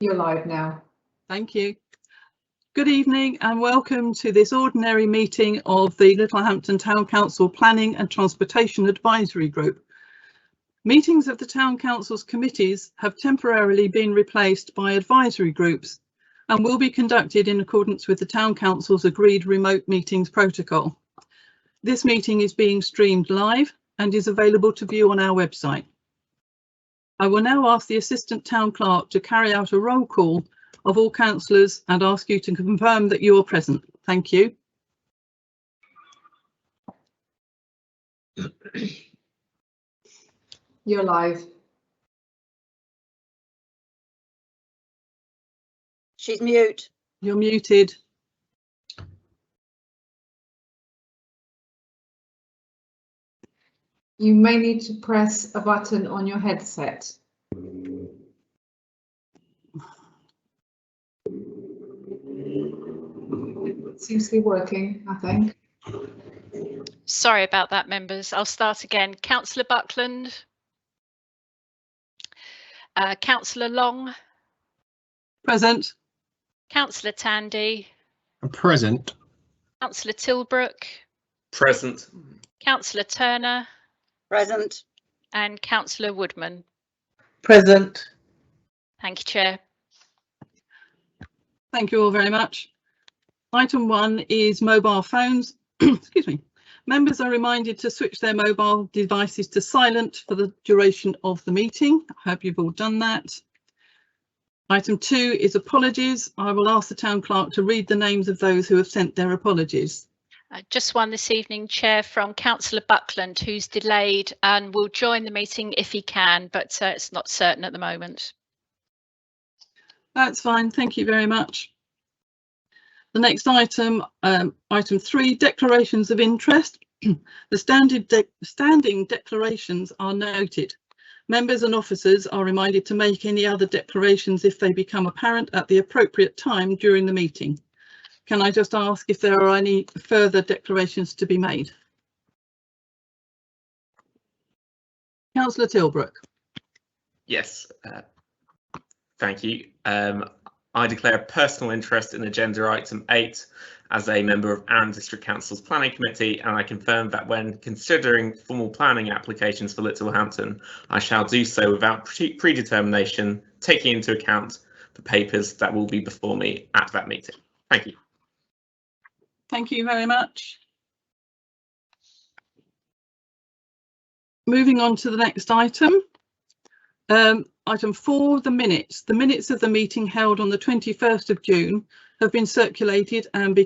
You're live now. Thank you. Good evening and welcome to this ordinary meeting of the Littlehampton Town Council Planning and Transportation Advisory Group. Meetings of the Town Council's committees have temporarily been replaced by advisory groups and will be conducted in accordance with the Town Council's agreed remote meetings protocol. This meeting is being streamed live and is available to view on our website. I will now ask the Assistant Town Clerk to carry out a roll call of all councillors and ask you to confirm that you are present. Thank you. You're live. She's mute. You're muted. You may need to press a button on your headset. It seems to be working, I think. Sorry about that, members. I'll start again. Councillor Buckland. Councillor Long. Present. Councillor Tandy. Present. Councillor Tilbrook. Present. Councillor Turner. Present. And Councillor Woodman. Present. Thank you, Chair. Thank you all very much. Item 1 is mobile phones. Excuse me. Members are reminded to switch their mobile devices to silent for the duration of the meeting. I hope you've all done that. Item 2 is apologies. I will ask the Town Clerk to read the names of those who have sent their apologies. Just one this evening, Chair, from Councillor Buckland, who's delayed and will join the meeting if he can, but it's not certain at the moment. That's fine. Thank you very much. The next item, item 3, declarations of interest. The standing declarations are noted. Members and officers are reminded to make any other declarations if they become apparent at the appropriate time during the meeting. Can I just ask if there are any further declarations to be made? Councillor Tilbrook. Yes, thank you. I declare a personal interest in agenda item 8 as a member of Arran District Council's Planning Committee, and I confirm that when considering formal planning applications for Littlehampton, I shall do so without predetermination, taking into account the papers that will be before me at that meeting. Thank you. Thank you very much. Moving on to the next item. Item 4, the minutes. The minutes of the meeting held on the 21st of June have been circulated and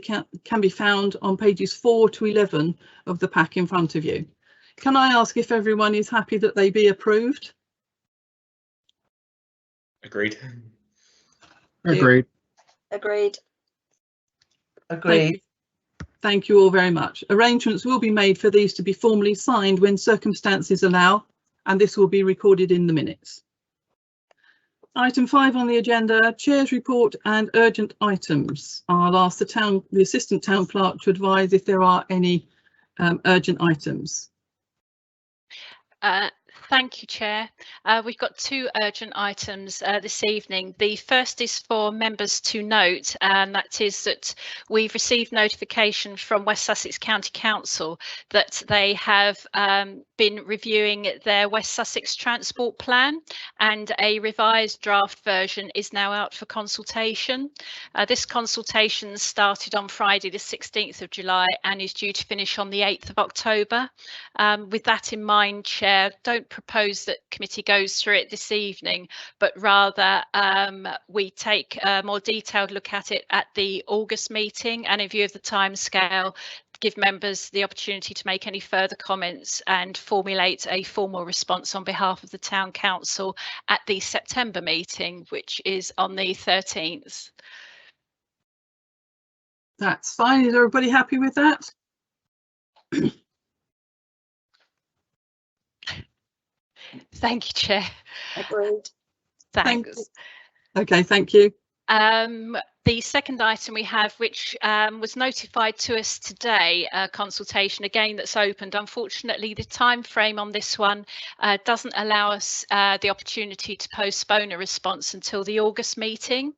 can be found on pages 4 to 11 of the pack in front of you. Can I ask if everyone is happy that they be approved? Agreed. Agreed. Agreed. Agreed. Thank you all very much. Arrangements will be made for these to be formally signed when circumstances allow, and this will be recorded in the minutes. Item 5 on the agenda, Chair's report and urgent items. I'll ask the Assistant Town Clerk to advise if there are any urgent items. Thank you, Chair. We've got 2 urgent items this evening. The first is for members to note, and that is that we've received notification from West Sussex County Council that they have been reviewing their West Sussex Transport Plan, and a revised draft version is now out for consultation. This consultation started on Friday the 16th of July and is due to finish on the 8th of October. With that in mind, Chair, don't propose that committee goes through it this evening, but rather we take a more detailed look at it at the August meeting, and in view of the timescale, give members the opportunity to make any further comments and formulate a formal response on behalf of the Town Council at the September meeting, which is on the 13th. That's fine. Is everybody happy with that? Thank you, Chair. Agreed. Thanks. OK, thank you. The second item we have, which was notified to us today, a consultation again that's opened. Unfortunately, the time frame on this one doesn't allow us the opportunity to postpone a response until the August meeting.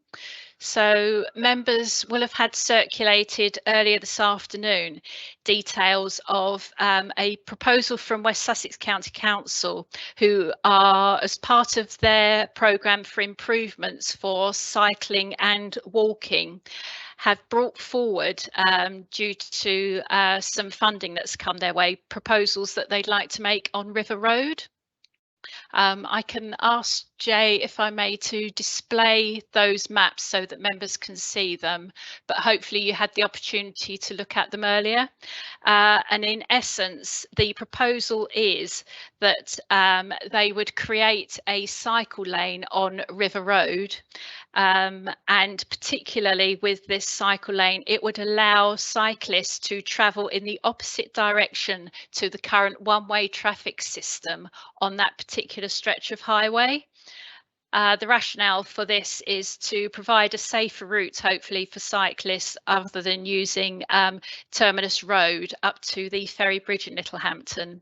So members will have had circulated earlier this afternoon details of a proposal from West Sussex County Council, who are, as part of their programme for improvements for cycling and walking, have brought forward, due to some funding that's come their way, proposals that they'd like to make on River Road. I can ask Jay, if I may, to display those maps so that members can see them, but hopefully you had the opportunity to look at them earlier. And in essence, the proposal is that they would create a cycle lane on River Road. And particularly with this cycle lane, it would allow cyclists to travel in the opposite direction to the current one-way traffic system on that particular stretch of highway. The rationale for this is to provide a safer route, hopefully, for cyclists other than using Terminus Road up to the Ferry Bridge in Littlehampton.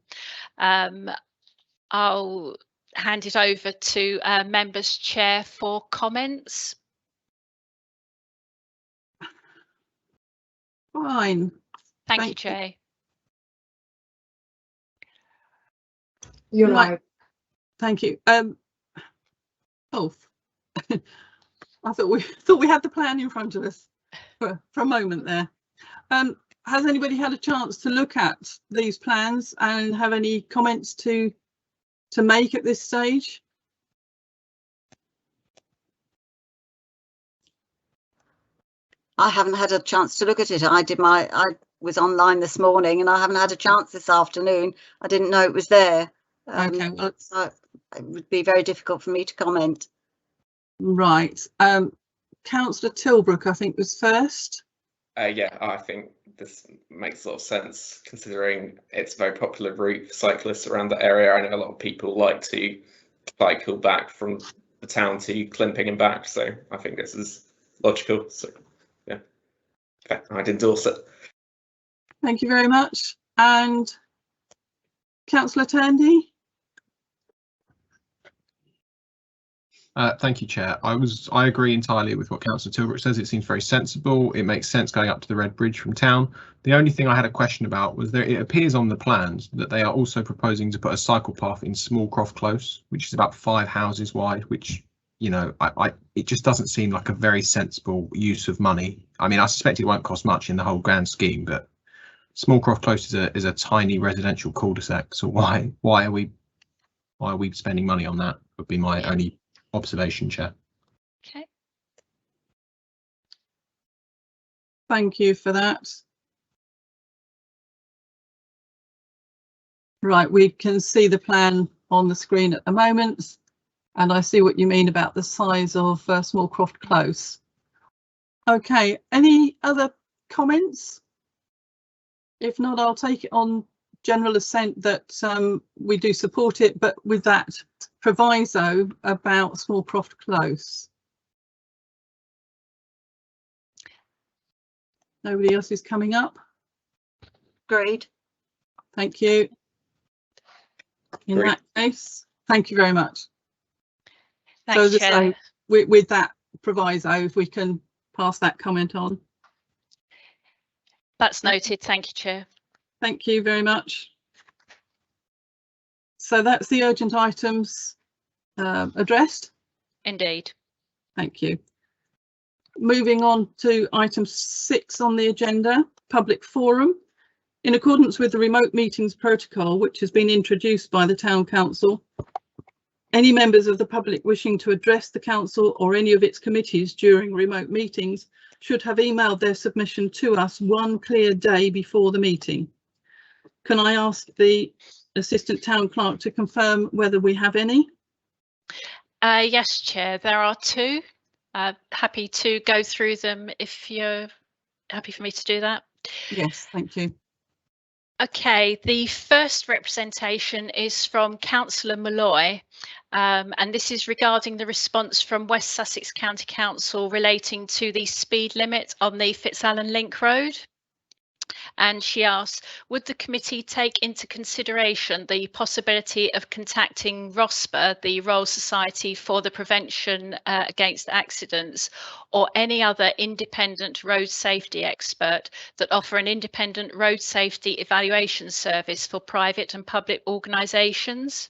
I'll hand it over to members chair for comments. Fine. Thank you, Thank you. Jay. You're Right. live. Thank you. Oh, I thought we had the plan in front of us for a moment there. Has anybody had a chance to look at these plans and have any comments to make at this stage? I haven't had a chance to look at it. I was online this morning and I haven't had a chance this afternoon. I didn't know it was there. Okay, well, So it would be very difficult for me to comment. right. Councillor Tilbrook, I think, was first. Yeah, I think this makes a lot of sense considering it's a very popular route for cyclists around the area. I know a lot of people like to cycle back from the town to Climping and back, so I think this is logical. So yeah, okay, I'd endorse it. Thank you very much. And Councillor Tandy? Thank you, Chair. I agree entirely with what Councillor Tilbrook says. It seems very sensible. It makes sense going up to the Red Bridge from town. The only thing I had a question about was that it appears on the plans that they are also proposing to put a cycle path in Smallcroft Close, which is about 5 houses wide, which, you know, it just doesn't seem like a very sensible use of money. I mean, I suspect it won't cost much in the whole grand scheme, but Smallcroft Close is a tiny residential cul-de-sac. So why are we spending money on that? Would be my only observation, Chair. Okay. Thank you for that. Right, we can see the plan on the screen at the moment, and I see what you mean about the size of Smallcroft Close. Okay, any other comments? If not, I'll take it on general assent that we do support it, but with that proviso about Smallcroft Close. Nobody else is coming up. Agreed. Thank you. In Agreed. that case, thank you very much. Thanks, So as I Chair. say, with that proviso, if we can pass that comment on. That's noted. Thank you, Chair. Thank you very much. So that's the urgent items addressed. Indeed. Thank you. Moving on to item 6 on the agenda, public forum. In accordance with the remote meetings protocol, which has been introduced by the Town Council, any members of the public wishing to address the Council or any of its committees during remote meetings should have emailed their submission to us one clear day before the meeting. Can I ask the Assistant Town Clerk to confirm whether we have any? Yes, Chair, there are 2. Happy to go through them if you're happy for me to do that. Yes, thank you. Okay, the first representation is from Councillor Malloy, and this is regarding the response from West Sussex County Council relating to the speed limit on the Fitzallen Link Road. And she asks, would the committee take into consideration the possibility of contacting ROSPA, the Royal Society for the Prevention Against Accidents, or any other independent road safety expert that offer an independent road safety evaluation service for private and public organisations?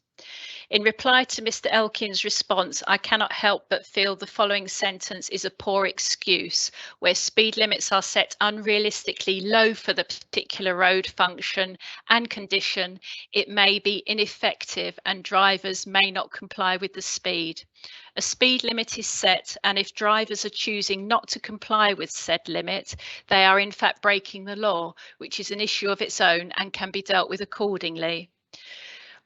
In reply to Mr. Elkin's response, I cannot help but feel the following sentence is a poor excuse, where speed limits are set unrealistically low for the particular road function and condition. It may be ineffective and drivers may not comply with the speed. A speed limit is set, and if drivers are choosing not to comply with said limit, they are in fact breaking the law, which is an issue of its own and can be dealt with accordingly.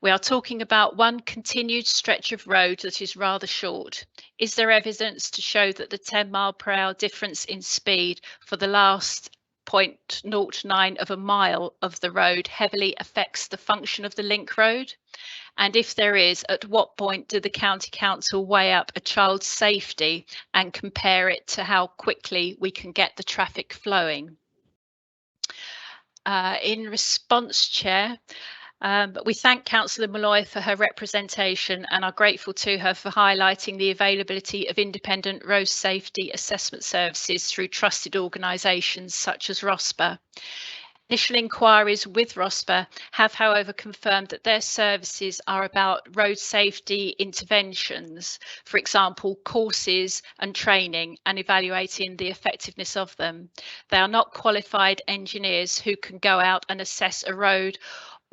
We are talking about one continued stretch of road that is rather short. Is there evidence to show that the 10-mile-per-hour difference in speed for the last 0.09 of a mile of the road heavily affects the function of the link road? And if there is, at what point do the County Council weigh up a child's safety and compare it to how quickly we can get the traffic flowing? In response, Chair, we thank Councillor Malloy for her representation and are grateful to her for highlighting the availability of independent road safety assessment services through trusted organisations such as ROSPA. Initial inquiries with ROSPA have, however, confirmed that their services are about road safety interventions, for example, courses and training and evaluating the effectiveness of them. They are not qualified engineers who can go out and assess a road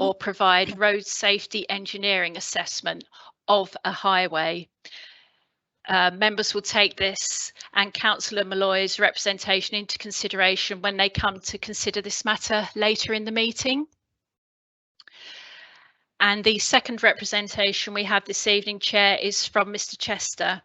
or provide road safety engineering assessment of a highway. Members will take this and Councillor Malloy's representation into consideration when they come to consider this matter later in the meeting. And the second representation we have this evening, Chair, is from Mr. Chester,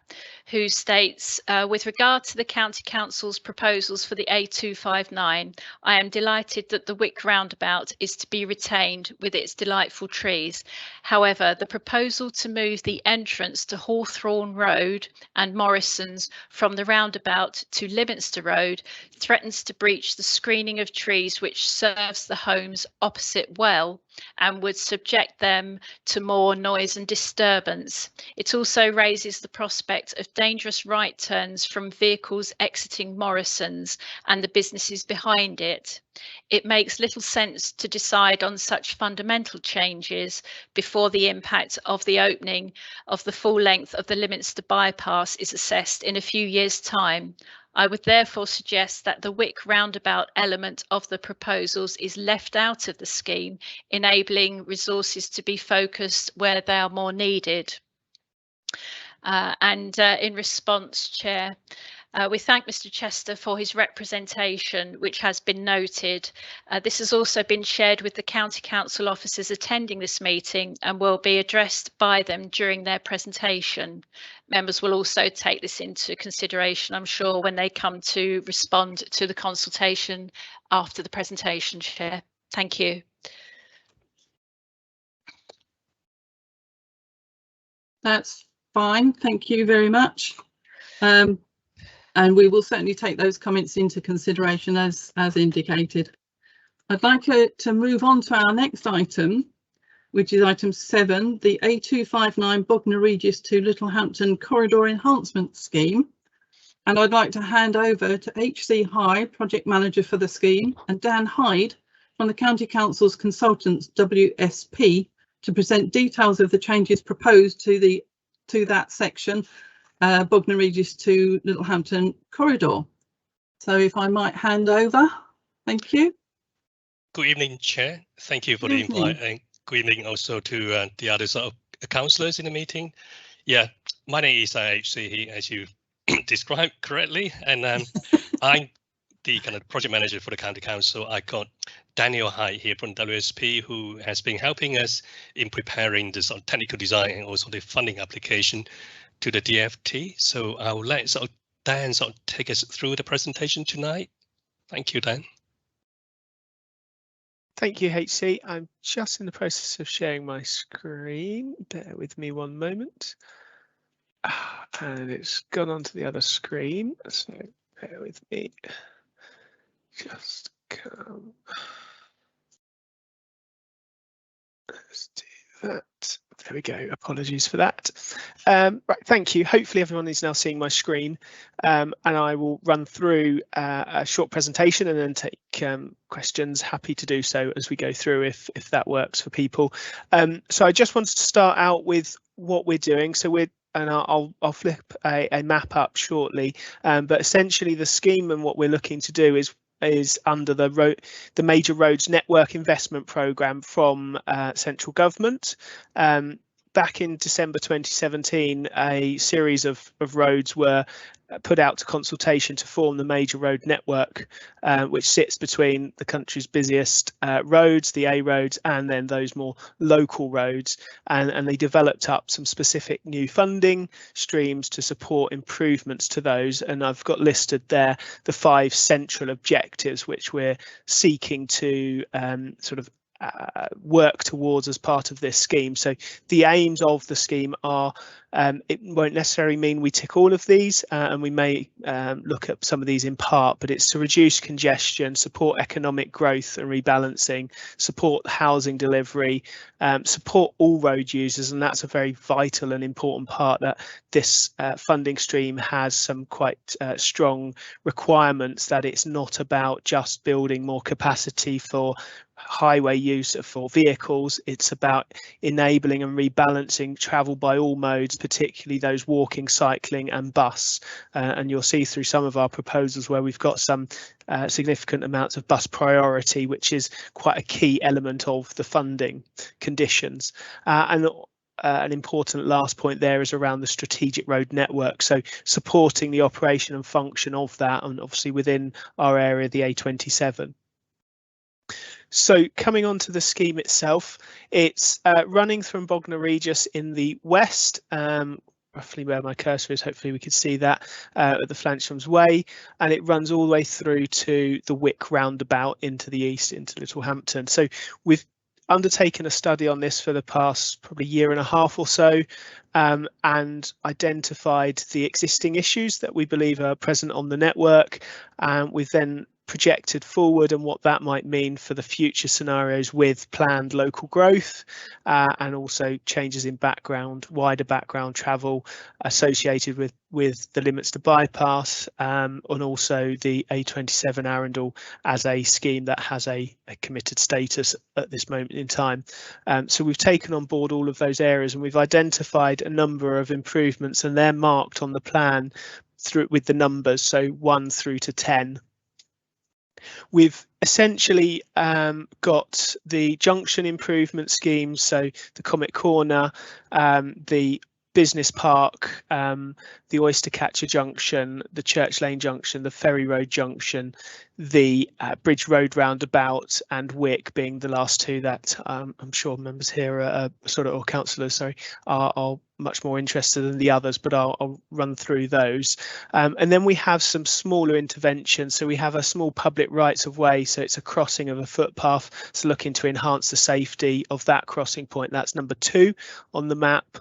who states, with regard to the County Council's proposals for the A259, I am delighted that the Wick Roundabout is to be retained with its delightful trees. However, the proposal to move the entrance to Hawthorne Road and Morrison's from the roundabout to Leominster Road threatens to breach the screening of trees which serves the homes opposite well and would subject them to more noise and disturbance. It also raises the prospect of dangerous right turns from vehicles exiting Morrison's and the businesses behind it. It makes little sense to decide on such fundamental changes before the impact of the opening of the full length of the Leominster bypass is assessed in a few years' time. I would therefore suggest that the Wick roundabout element of the proposals is left out of the scheme, enabling resources to be focused where they are more needed. In response, Chair, we thank Mr. Chester for his representation, which has been noted. This has also been shared with the County Council officers attending this meeting and will be addressed by them during their presentation. Members will also take this into consideration, I'm sure, when they come to respond to the consultation after the presentation, Chair. Thank you. That's fine. Thank you very much. And we will certainly take those comments into consideration as indicated. I'd like to move on to our next item, which is item 7, the A259 Bognor Regis to Littlehampton Corridor Enhancement Scheme. And I'd like to hand over to HC Hyde, Project Manager for the scheme, and Dan Hyde from the County Council's Consultants WSP to present details of the changes proposed to that section, Bognor Regis to Littlehampton Corridor. So if I might hand over, thank you. Good evening, Chair. Thank you for the invite, and good evening also to the other sort of councillors in the meeting. Yeah, my name is HC, as you described correctly, and I'm the kind of project manager for the County Council. I got Daniel Hyde here from WSP, who has been helping us in preparing the sort of technical design and also the funding application to the DFT. So I will let Dan take us through the presentation tonight. Thank you, Dan. Thank you, HC. I'm just in the process of sharing my screen. Bear with me one moment. And it's gone onto the other screen, so bear with me. Just come. Let's do that. There we go. Apologies for that. Right, thank you. Hopefully everyone is now seeing my screen, and I will run through a short presentation and then take questions. Happy to do so as we go through if that works for people. So I just wanted to start out with what we're doing. So I'll flip a map up shortly, but essentially the scheme and what we're looking to do is under the Major Roads Network Investment Programme from central government. Back in December 2017, a series of roads were put out to consultation to form the Major Road Network, which sits between the country's busiest roads, the A roads, and then those more local roads. And they developed up some specific new funding streams to support improvements to those. And I've got listed there the 5 central objectives which we're seeking to sort of work towards as part of this scheme. So the aims of the scheme are, it won't necessarily mean we tick all of these, and we may look at some of these in part, but it's to reduce congestion, support economic growth and rebalancing, support housing delivery, support all road users, and that's a very vital and important part, that this funding stream has some quite strong requirements, that it's not about just building more capacity for highway use for vehicles. It's about enabling and rebalancing travel by all modes, particularly those walking, cycling and bus, and you'll see through some of our proposals where we've got some significant amounts of bus priority, which is quite a key element of the funding conditions. And an important last point there is around the strategic road network, so supporting the operation and function of that, and obviously within our area, the A27. So coming on to the scheme itself, it's running from Bognor Regis in the west, roughly where my cursor is, hopefully we can see that, at the Flanshams Way, and it runs all the way through to the Wick Roundabout into the east, into Littlehampton. So we've undertaken a study on this for the past probably year and a half or so, and identified the existing issues that we believe are present on the network. We've then projected forward and what that might mean for the future scenarios with planned local growth, and also changes in wider background travel associated with the limits to bypass, and also the A27 Arundel as a scheme that has a committed status at this moment in time. So we've taken on board all of those areas, and we've identified a number of improvements, and they're marked on the plan with the numbers, so 1 through to 10. We've essentially got the junction improvement schemes, so the Comet Corner, the Business Park, the Oyster Catcher Junction, the Church Lane Junction, the Ferry Road Junction, the Bridge Road Roundabout, and Wick being the last two that I'm sure members here are or councillors, sorry, are much more interested than the others, but I'll run through those. And then we have some smaller interventions. So we have a small public rights of way, so it's a crossing of a footpath, so looking to enhance the safety of that crossing point. That's number 2 on the map.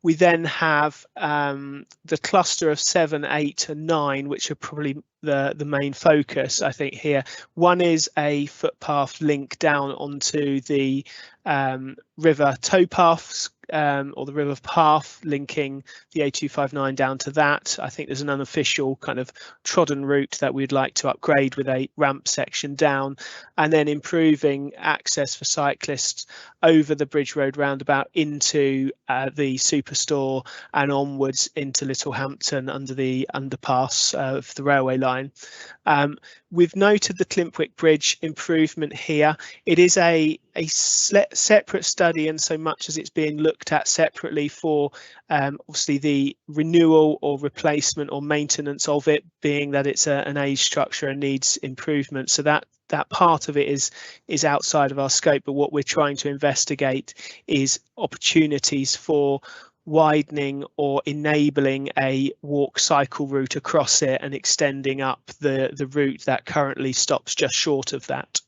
We then have the cluster of 7, 8 and 9, which are probably the main focus, I think, here. One is a footpath link down onto the river towpaths, or the river path linking the A259 down to that. I think there's an unofficial kind of trodden route that we'd like to upgrade with a ramp section down, and then improving access for cyclists over the Bridge Road Roundabout into the Superstore and onwards into Littlehampton under the underpass of the railway line. We've noted the Climpwick Bridge improvement here. It is a separate study, and so much as it's being looked at separately for obviously the renewal or replacement or maintenance of it, being that it's an aged structure and needs improvement. So that part of it is outside of our scope, but what we're trying to investigate is opportunities for widening or enabling a walk cycle route across it and extending up the route that currently stops just short of that.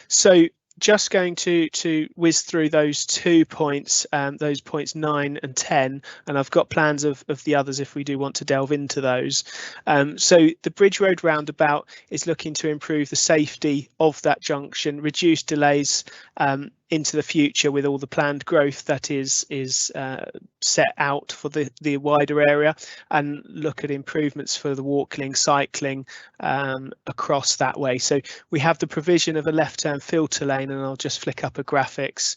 So just going to whiz through those 2 points, those points 9 and 10, and I've got plans of the others if we do want to delve into those. So the Bridge Road roundabout is looking to improve the safety of that junction, reduce delays into the future with all the planned growth that is set out for the wider area, and look at improvements for the walking, cycling across that way. So we have the provision of a left-turn filter lane, and I'll just flick up a graphics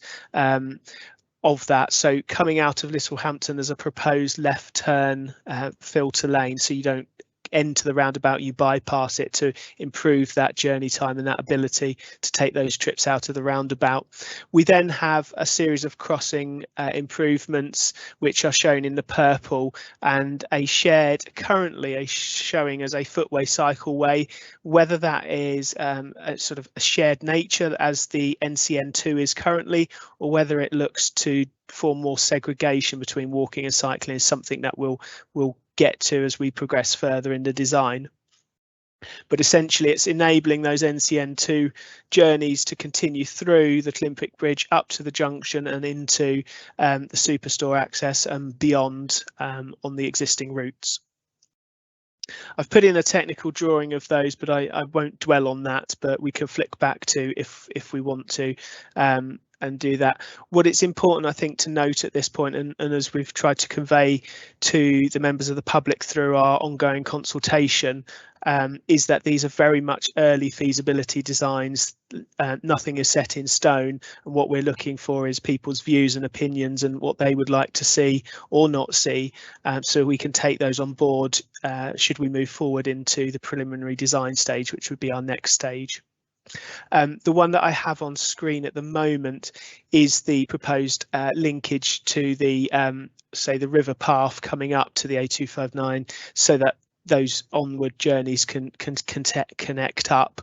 of that. So coming out of Littlehampton, there's a proposed left turn filter lane, so you don't enter the roundabout, you bypass it to improve that journey time and that ability to take those trips out of the roundabout. We then have a series of crossing improvements which are shown in the purple, and a shared, currently showing as a footway cycleway, whether that is a sort of a shared nature as the NCN2 is currently, or whether it looks to form more segregation between walking and cycling is something that we'll get to as we progress further in the design. But essentially it's enabling those NCN2 journeys to continue through the Olympic Bridge up to the junction and into the superstore access and beyond on the existing routes. I've put in a technical drawing of those, but I won't dwell on that, but we can flick back to if we want to and do that. What it's important, I think, to note at this point, and as we've tried to convey to the members of the public through our ongoing consultation, is that these are very much early feasibility designs. Nothing is set in stone, and what we're looking for is people's views and opinions and what they would like to see or not see, so we can take those on board should we move forward into the preliminary design stage, which would be our next stage. The one that I have on screen at the moment is the proposed linkage to the say the river path coming up to the A259, so that those onward journeys can connect up,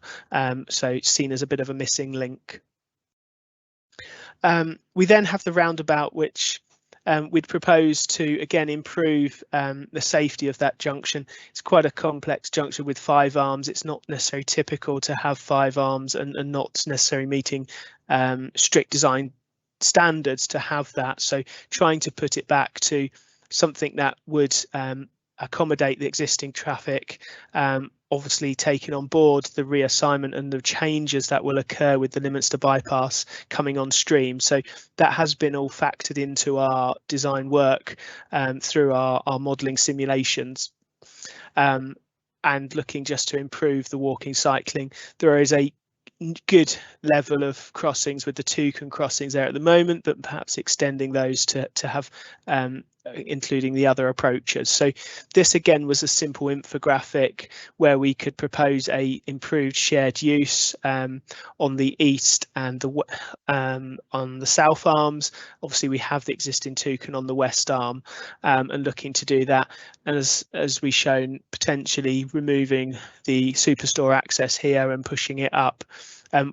so it's seen as a bit of a missing link. We then have the roundabout, which we'd propose to again improve the safety of that junction. It's quite a complex junction with 5 arms. It's not necessarily typical to have 5 arms and not necessarily meeting strict design standards to have that. So trying to put it back to something that would accommodate the existing traffic, obviously taking on board the reassignment and the changes that will occur with the Leominster bypass coming on stream. So that has been all factored into our design work through our modelling simulations, and looking just to improve the walking cycling. There is a good level of crossings with the Toucan crossings there at the moment, but perhaps extending those to have including the other approaches. So this again was a simple infographic where we could propose a improved shared use on the east and on the south arms. Obviously we have the existing Toucan on the west arm, and looking to do that, and as we shown, potentially removing the superstore access here and pushing it up.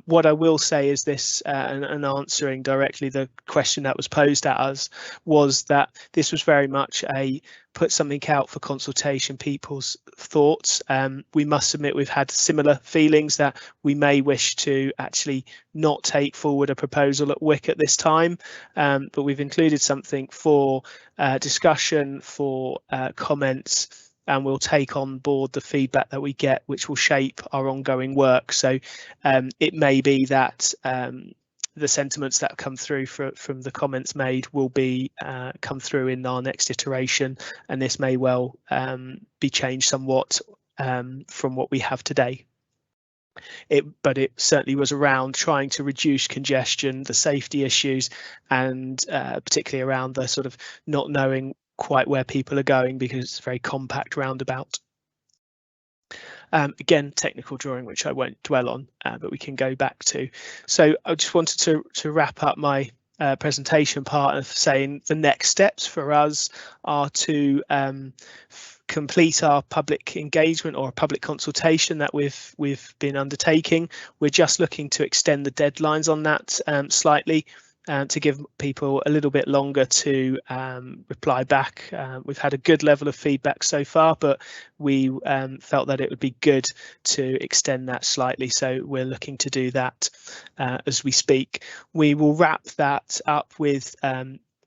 What I will say is this, and answering directly the question that was posed at us, was that this was very much a put something out for consultation, people's thoughts. We must admit we've had similar feelings that we may wish to actually not take forward a proposal at WIC at this time, but we've included something for discussion, for comments, and we'll take on board the feedback that we get, which will shape our ongoing work. So it may be that the sentiments that come through from the comments made will be come through in our next iteration, and this may well be changed somewhat from what we have today. But it certainly was around trying to reduce congestion, the safety issues, and particularly around the sort of not knowing quite where people are going because it's a very compact roundabout. Again, technical drawing, which I won't dwell on, but we can go back to. So I just wanted to wrap up my presentation part of saying the next steps for us are to complete our public engagement or public consultation that we've been undertaking. We're just looking to extend the deadlines on that slightly, to give people a little bit longer to reply back. We've had a good level of feedback so far, but we felt that it would be good to extend that slightly, so we're looking to do that as we speak. We will wrap that up with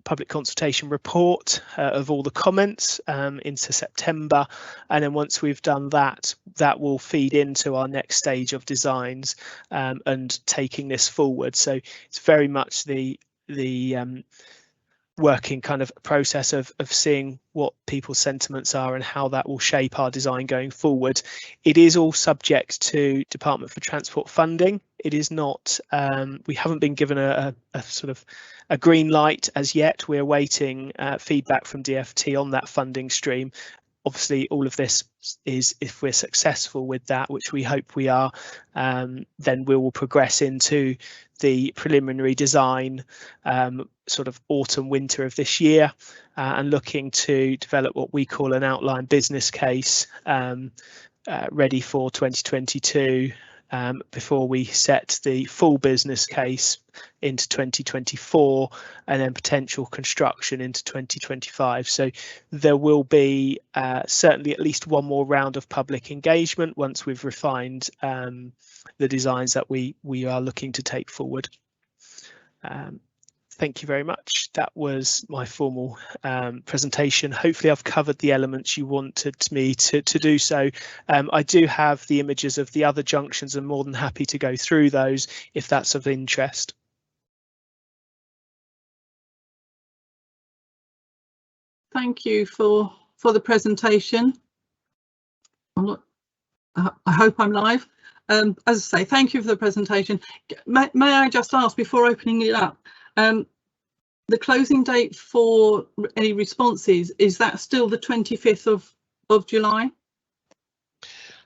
public consultation report of all the comments into September, and then once we've done that, that will feed into our next stage of designs and taking this forward. So it's very much the working kind of process of seeing what people's sentiments are and how that will shape our design going forward. It is all subject to Department for Transport funding. It is not, we haven't been given a sort of a green light as yet. We're awaiting feedback from DFT on that funding stream. Obviously, all of this is, if we're successful with that, which we hope we are, then we will progress into the preliminary design sort of autumn winter of this year, and looking to develop what we call an outline business case ready for 2022 before we set the full business case into 2024 and then potential construction into 2025. So there will be certainly at least one more round of public engagement once we've refined the designs that we are looking to take forward. Thank you very much. That was my formal presentation. Hopefully I've covered the elements you wanted me to do so. I do have the images of the other junctions and more than happy to go through those if that's of interest. Thank you for the presentation. I hope I'm live. As I say, thank you for the presentation. May I just ask before opening it up, the closing date for any responses, is that still the 25th of July?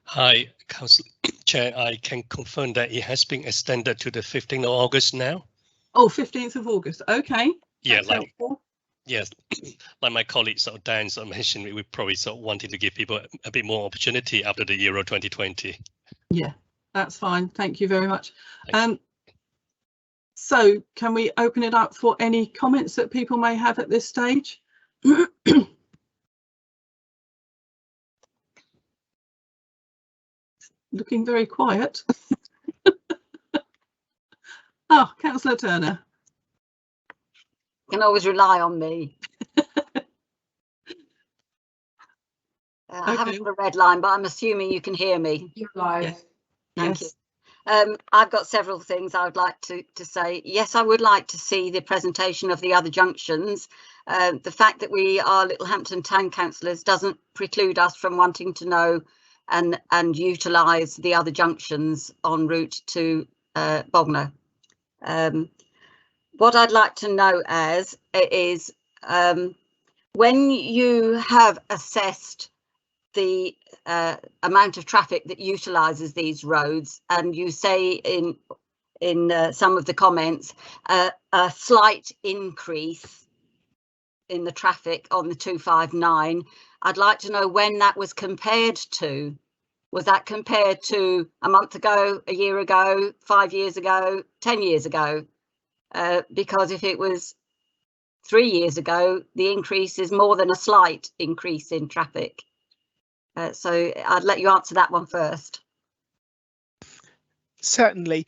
Hi, Council Chair. I can confirm that it has been extended to the 15th of August now. Oh, 15th of August. Okay. Yeah, Helpful. Yes, like my colleague sort of Dan sort of mentioned, we probably sort of wanted to give people a bit more opportunity after the Euro 2020. Yeah, that's fine. Thank you very much. So can we open it up for any comments that people may have at this stage? Looking very quiet. Oh, Councillor Turner. You can always rely on me. I haven't got a red line, but I'm assuming you can hear me. You're live. Yes. Thank you. I've got several things I would like to say. Yes, I would like to see the presentation of the other junctions. The fact that we are Littlehampton Town Councillors doesn't preclude us from wanting to know and utilise the other junctions en route to Bognor. What I'd like to know is when you have assessed the amount of traffic that utilises these roads, and you say in some of the comments a slight increase in the traffic on the 259, I'd like to know when that was compared to. Was that compared to a month ago, a year ago, 5 years ago, 10 years ago? Because if it was 3 years ago, the increase is more than a slight increase in traffic. So I'd let you answer that one first. Certainly.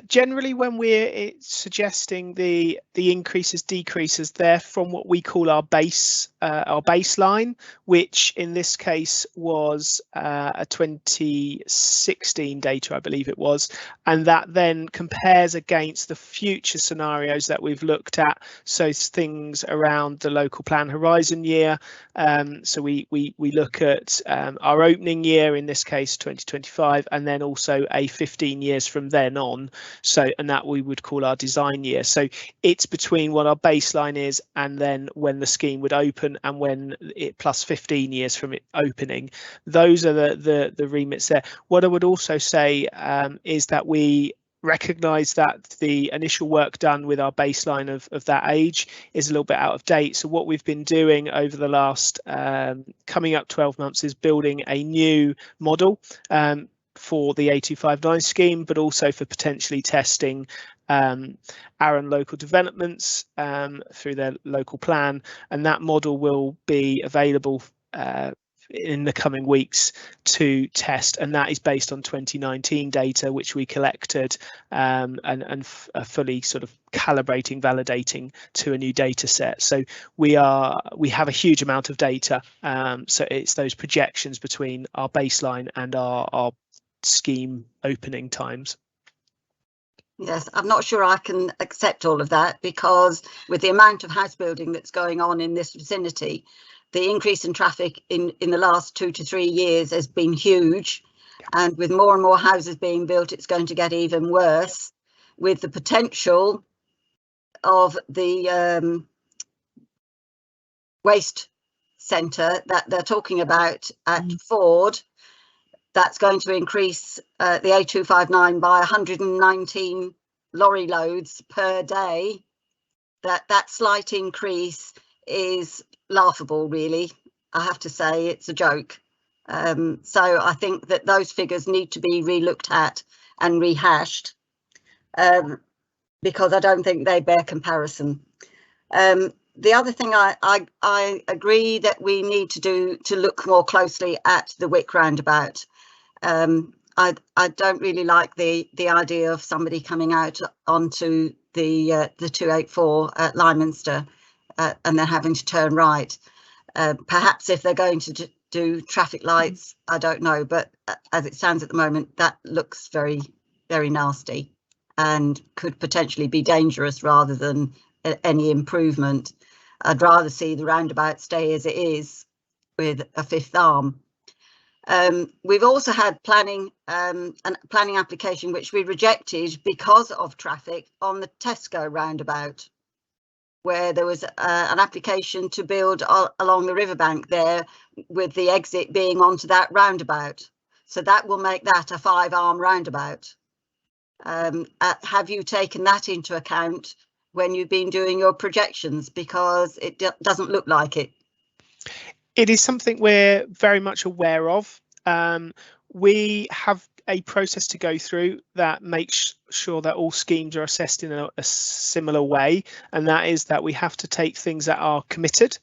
Generally, when we're suggesting the increases, decreases, they're from what we call our baseline, which in this case was a 2016 data, I believe it was, and that then compares against the future scenarios that we've looked at. So things around the local plan horizon year. So we look at our opening year, in this case 2025, and then also a 15 years from then on, so, and that we would call our design year. So it's between what our baseline is and then when the scheme would open, and when it plus 15 years from it opening. Those are the remits there. What I would also say is that we recognise that the initial work done with our baseline of that age is a little bit out of date. So what we've been doing over the last coming up 12 months is building a new model for the A259 scheme, but also for potentially testing Arran Local Developments through their local plan, and that model will be available in the coming weeks to test, and that is based on 2019 data which we collected and fully sort of calibrating, validating to a new data set. So we have a huge amount of data, so it's those projections between our baseline and our scheme opening times. Yes, I'm not sure I can accept all of that, because with the amount of house building that's going on in this vicinity, the increase in traffic in the last 2 to 3 years has been huge. And with more and more houses being built, it's going to get even worse, with the potential of the waste centre that they're talking about at Ford. That's going to increase the A259 by 119 lorry loads per day. That slight increase is laughable, really. I have to say, it's a joke. So I think that those figures need to be re-looked at and rehashed, because I don't think they bear comparison. The other thing I agree that we need to look more closely at the Wick roundabout. I don't really like the idea of somebody coming out onto the 284 at Lyminster and then having to turn right. Perhaps if they're going to do traffic lights, I don't know, but as it stands at the moment, that looks very, very nasty and could potentially be dangerous rather than any improvement. I'd rather see the roundabout stay as it is with a fifth arm. We've also had planning application which we rejected because of traffic on the Tesco roundabout, where there was an application to build along the riverbank there, with the exit being onto that roundabout. So that will make that a 5-arm roundabout. Have you taken that into account when you've been doing your projections? Because it doesn't look like it. It is something we're very much aware of. We have a process to go through that makes sure that all schemes are assessed in a similar way, and that is that we have to take things that are committed.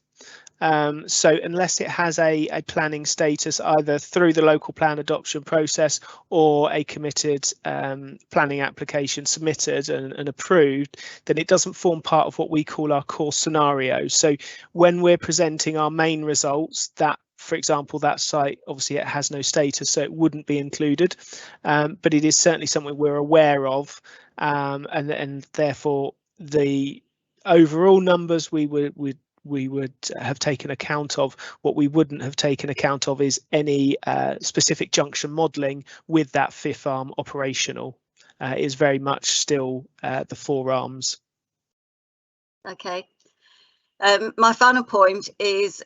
So unless it has a planning status either through the local plan adoption process or a committed planning application submitted and approved, then it doesn't form part of what we call our core scenario. So when we're presenting our main results, that, for example, that site, obviously it has no status, so it wouldn't be included, but it is certainly something we're aware of, and therefore the overall numbers we would have taken account of. What we wouldn't have taken account of is any specific junction modelling with that fifth arm operational. It is very much still the 4 arms. Okay. My final point is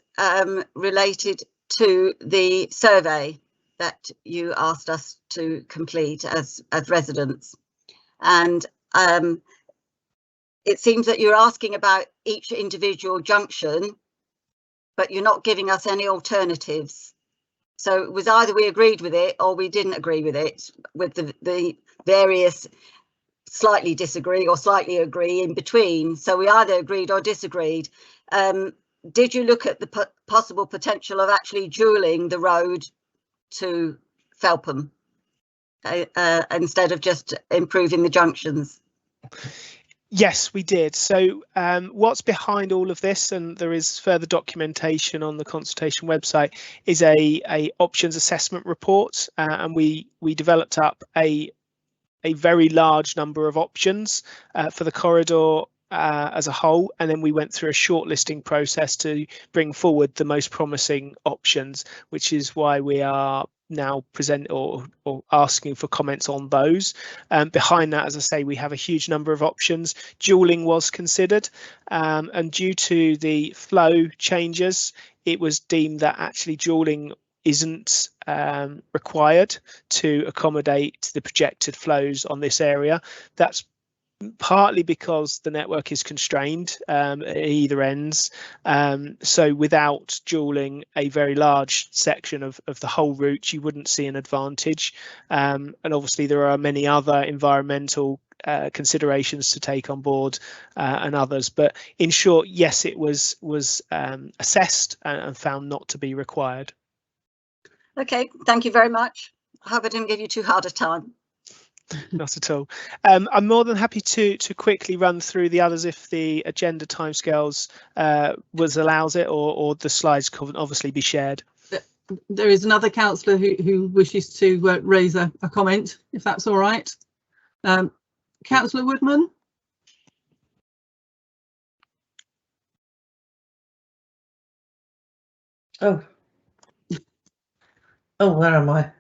related to the survey that you asked us to complete as residents, and it seems that you're asking about each individual junction, but you're not giving us any alternatives. So it was either we agreed with it or we didn't agree with it, with the various slightly disagree or slightly agree in between. So we either agreed or disagreed. Did you look at the possible potential of actually dualling the road to Felpham instead of just improving the junctions? Yes, we did. So what's behind all of this, and there is further documentation on the consultation website, is a options assessment report, and we developed up a very large number of options for the corridor as a whole, and then we went through a shortlisting process to bring forward the most promising options, which is why we are now or asking for comments on those. Behind that, as I say, we have a huge number of options. Dualling was considered, and due to the flow changes, it was deemed that actually dualling isn't required to accommodate the projected flows on this area. That's partly because the network is constrained at either ends. So without dualling a very large section of the whole route, you wouldn't see an advantage. And obviously there are many other environmental considerations to take on board and others. But in short, yes, it was assessed and found not to be required. Okay, thank you very much. I hope I didn't give you too hard a time. Not at all. I'm more than happy to quickly run through the others if the agenda timescales allows it, or the slides can obviously be shared. There is another councillor who wishes to raise a comment, if that's all right. Councillor Woodman. Oh, where am I?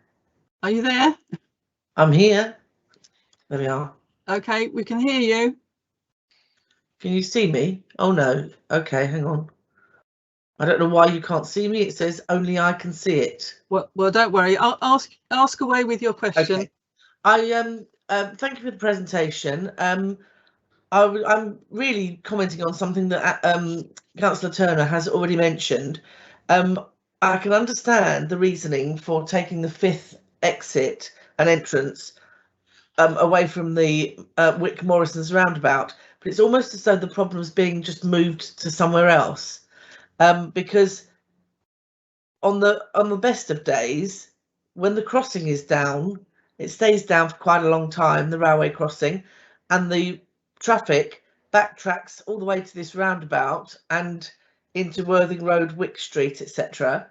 Are you there? I'm here. There we are. Okay, we can hear you. Can you see me? Oh no. Okay, hang on. I don't know why you can't see me. It says only I can see it. Well, don't worry. I'll ask away with your question. Okay. Thank you for the presentation. I'm really commenting on something that Councillor Turner has already mentioned. I can understand the reasoning for taking the 5th exit and entrance away from the Wick Morrison's roundabout, but it's almost as though the problem's being just moved to somewhere else. Because on the best of days, when the crossing is down, it stays down for quite a long time, the railway crossing, and the traffic backtracks all the way to this roundabout and into Worthing Road, Wick Street, etc.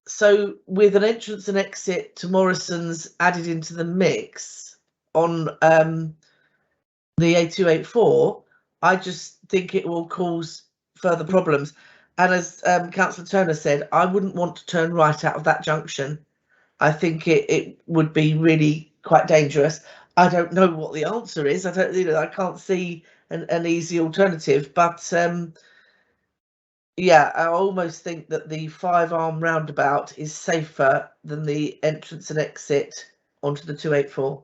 So with an entrance and exit to Morrison's added into the mix on the A284, I just think it will cause further problems. And as Councillor Turner said, I wouldn't want to turn right out of that junction. I think it would be really quite dangerous. I don't know what the answer is. I can't see an easy alternative, but yeah, I almost think that the 5-arm roundabout is safer than the entrance and exit onto the 284.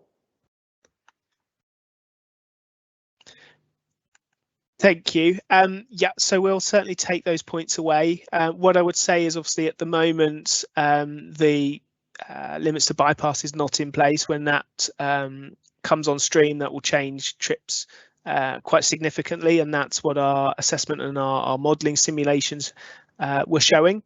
Thank you. Yeah, so we'll certainly take those points away. What I would say is obviously at the moment, the limits to bypass is not in place. When that comes on stream, that will change trips quite significantly, and that's what our assessment and our modelling simulations were showing.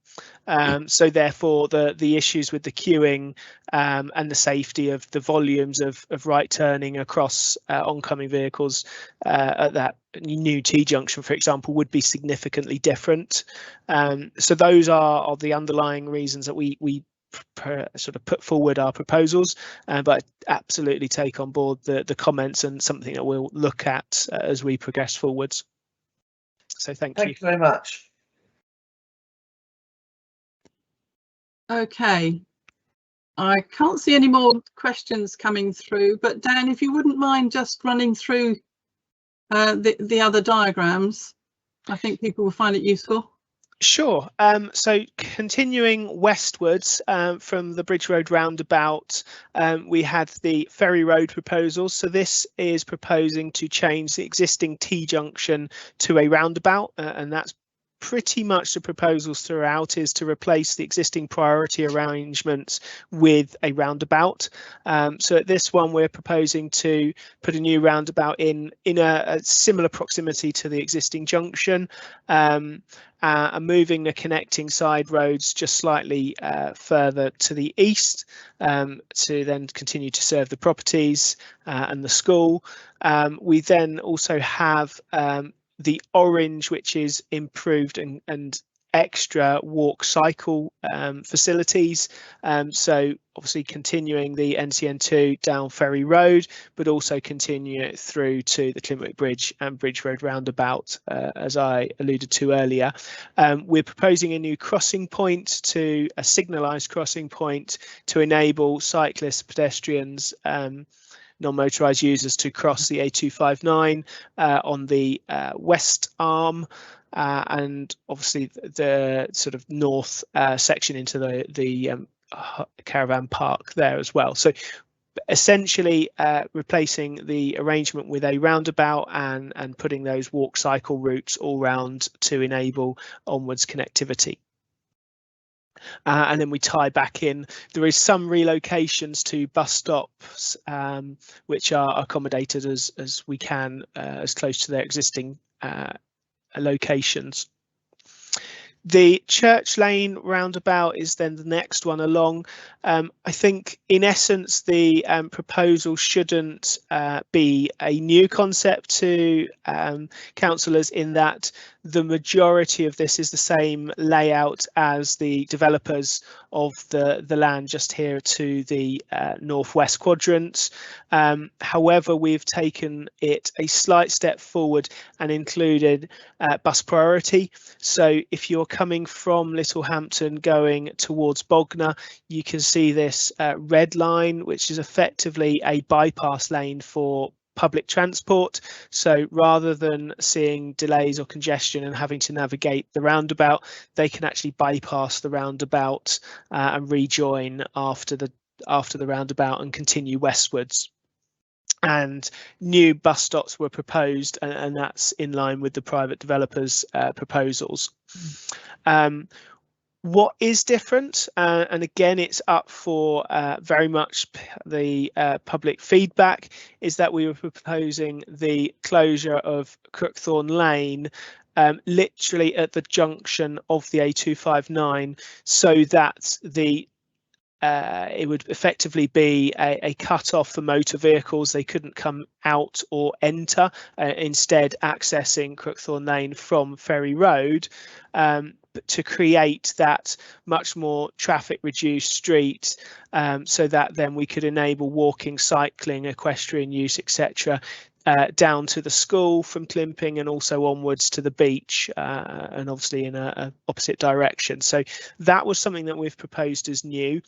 So therefore the issues with the queuing and the safety of the volumes of right turning across oncoming vehicles at that new T junction, for example, would be significantly different. So those are the underlying reasons that we sort of put forward our proposals, but absolutely take on board the comments, and something that we'll look at as we progress forwards. So thank you. Thank you very much. Okay, I can't see any more questions coming through, but Dan, if you wouldn't mind just running through the other diagrams, I think people will find it useful. Sure. So continuing westwards from the Bridge Road roundabout, we had the Ferry Road proposal. So this is proposing to change the existing T junction to a roundabout, and that's pretty much the proposals throughout, is to replace the existing priority arrangements with a roundabout. So at this one, we're proposing to put a new roundabout in a similar proximity to the existing junction, and moving the connecting side roads just slightly further to the east, to then continue to serve the properties and the school. We then also have the orange, which is improved and extra walk cycle facilities. So obviously continuing the NCN2 down Ferry Road, but also continue it through to the Clinwick Bridge and Bridge Road roundabout, as I alluded to earlier. We're proposing a new crossing point, to a signalised crossing point, to enable cyclists, pedestrians, non-motorised users to cross the A259 on the west arm, and obviously the sort of north section into the caravan park there as well. So essentially replacing the arrangement with a roundabout and putting those walk cycle routes all round to enable onwards connectivity. And then we tie back in. There is some relocations to bus stops which are accommodated as we can, as close to their existing locations. The Church Lane roundabout is then the next one along. I think in essence the proposal shouldn't be a new concept to councillors, in that the majority of this is the same layout as the developers of the land just here to the northwest quadrant. However, we've taken it a slight step forward and included bus priority. So if you're coming from Littlehampton going towards Bognor, you can see this red line, which is effectively a bypass lane for public transport. So rather than seeing delays or congestion and having to navigate the roundabout, they can actually bypass the roundabout and rejoin after the roundabout and continue westwards. And new bus stops were proposed, and that's in line with the private developers' proposals. What is different, and again it's up for very much the public feedback, is that we were proposing the closure of Crookthorne Lane literally at the junction of the A259, so that the it would effectively be a cut-off for motor vehicles. They couldn't come out or enter, instead accessing Crookthorne Lane from Ferry Road, to create that much more traffic reduced street, so that then we could enable walking, cycling, equestrian use, etc. Down to the school from Climping and also onwards to the beach, and obviously in a opposite direction. So that was something that we've proposed as new.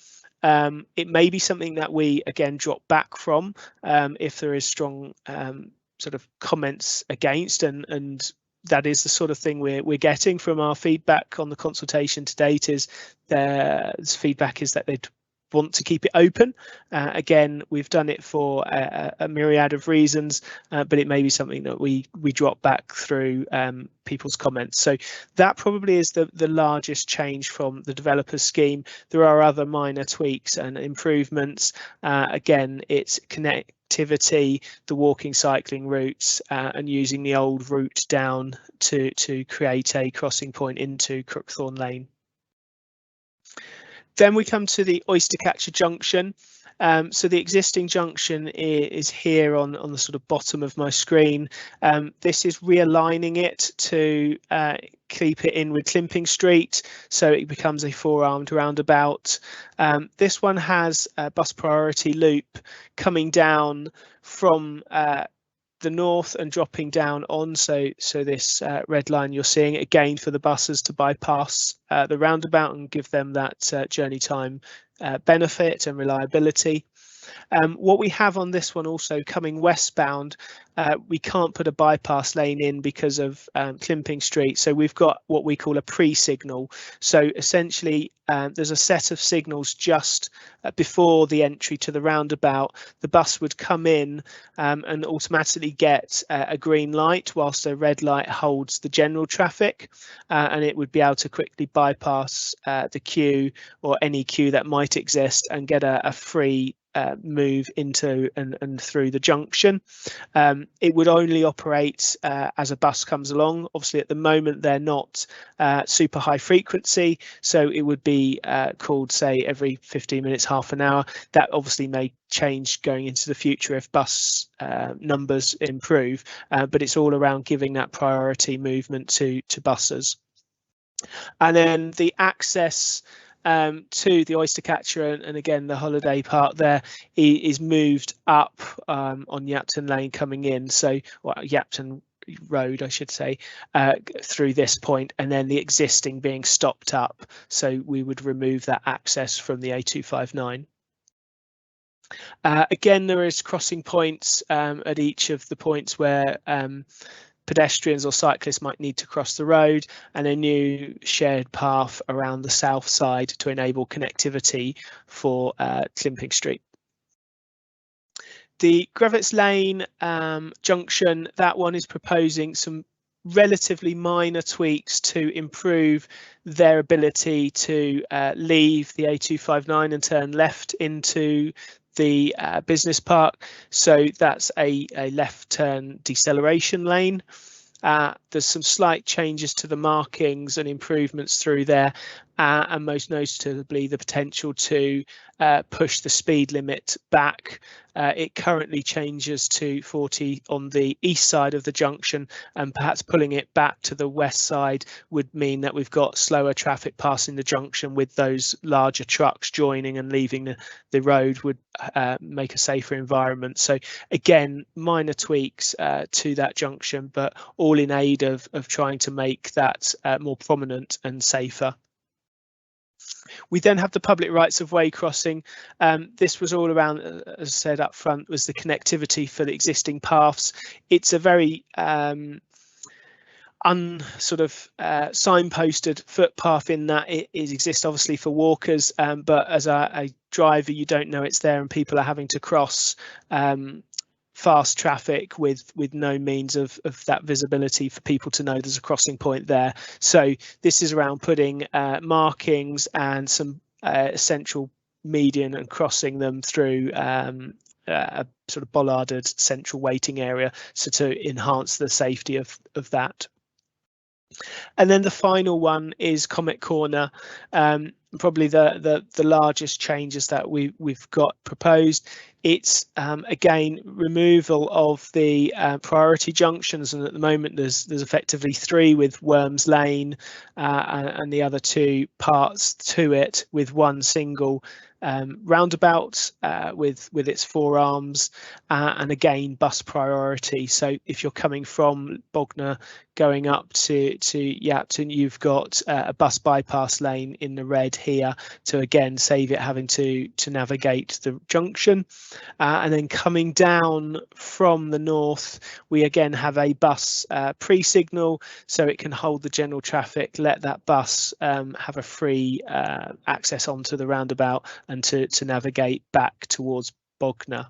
It may be something that we again drop back from if there is strong sort of comments against, and that is the sort of thing we're getting from our feedback on the consultation to date. Is there's feedback is that they'd want to keep it open. Again, we've done it for a myriad of reasons, but it may be something that we drop back through people's comments. So that probably is the largest change from the developer's scheme. There are other minor tweaks and improvements. Again, it's connectivity, the walking cycling routes, and using the old route down to create a crossing point into Crookthorne Lane. Then we come to the Oyster Junction. So the existing junction is here on the sort of bottom of my screen. This is realigning it to keep it in with Climping Street, so it becomes a 4-armed roundabout. This one has a bus priority loop coming down from the north and dropping down on, so this red line you're seeing again for the buses to bypass the roundabout and give them that journey time benefit and reliability. What we have on this one also coming westbound, we can't put a bypass lane in because of Climping Street, so we've got what we call a pre-signal. So essentially there's a set of signals just before the entry to the roundabout. The bus would come in and automatically get a green light whilst a red light holds the general traffic, and it would be able to quickly bypass the queue or any queue that might exist and get a free move into and through the junction. It would only operate as a bus comes along. Obviously at the moment they're not super high frequency, so it would be called say every 15 minutes, half an hour. That obviously may change going into the future if bus numbers improve, but it's all around giving that priority movement to buses. And then the access to the Oyster Catcher and again the holiday park there is moved up on Yapton Lane coming in, so Yapton Road I should say, through this point, and then the existing being stopped up, so we would remove that access from the A259. Again, there is crossing points at each of the points where pedestrians or cyclists might need to cross the road, and a new shared path around the south side to enable connectivity for Climping Street. The Grevets Lane junction, that one is proposing some relatively minor tweaks to improve their ability to leave the A259 and turn left into the business park. So that's a left turn deceleration lane. There's some slight changes to the markings and improvements through there, and most notably the potential to push the speed limit back. It currently changes to 40 on the east side of the junction, and perhaps pulling it back to the west side would mean that we've got slower traffic passing the junction, with those larger trucks joining and leaving the road would make a safer environment. So again, minor tweaks to that junction, but all in aid of trying to make that more prominent and safer. We then have the public rights of way crossing. This was all around, as I said up front, was the connectivity for the existing paths. It's a very signposted footpath in that it exists obviously for walkers, but as a driver you don't know it's there, and people are having to cross fast traffic with no means of that visibility for people to know there's a crossing point there. So this is around putting markings and some central median and crossing them through a sort of bollarded central waiting area, so to enhance the safety of that. And then the final one is Comet Corner, probably the largest changes that we've got proposed. It's again removal of the priority junctions, and at the moment there's effectively 3 with Worms Lane and the other 2 parts to it, with one single roundabout with its 4 arms, and again bus priority. So if you're coming from Bognor going up to Yapton, you've got a bus bypass lane in the red here to again save it having to navigate the junction. And then coming down from the north, we again have a bus pre-signal, so it can hold the general traffic, let that bus have a free access onto the roundabout and to navigate back towards Bognor.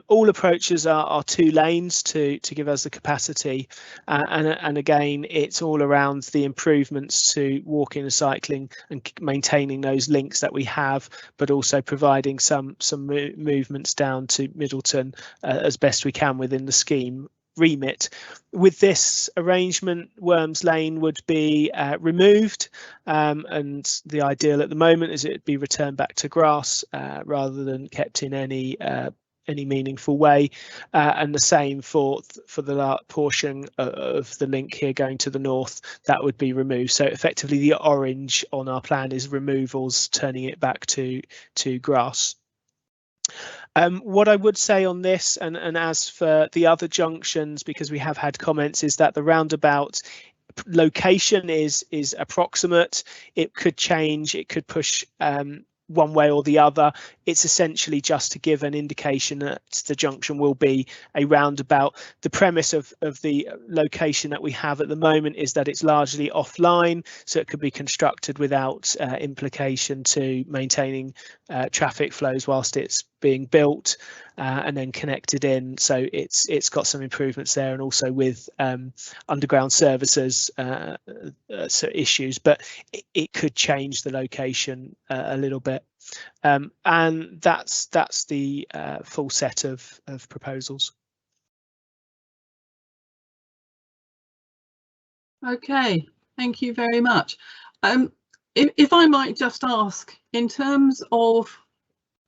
All approaches are 2 lanes to give us the capacity, and again it's all around the improvements to walking and cycling and maintaining those links that we have, but also providing some movements down to Middleton as best we can within the scheme remit. With this arrangement, Worms Lane would be removed, and the ideal at the moment is it'd be returned back to grass rather than kept in any meaningful way, and the same for the portion of the link here going to the north, that would be removed. So effectively the orange on our plan is removals, turning it back to grass. What I would say on this, and as for the other junctions, because we have had comments, is that the roundabout location is approximate. It could change, it could push one way or the other. It's essentially just to give an indication that the junction will be a roundabout. The premise of the location that we have at the moment is that it's largely offline, so it could be constructed without implication to maintaining traffic flows whilst it's being built and then connected in. So it's got some improvements there, and also with underground services issues, but it could change the location a little bit. And that's the full set of proposals. Okay, thank you very much. If I might just ask, in terms of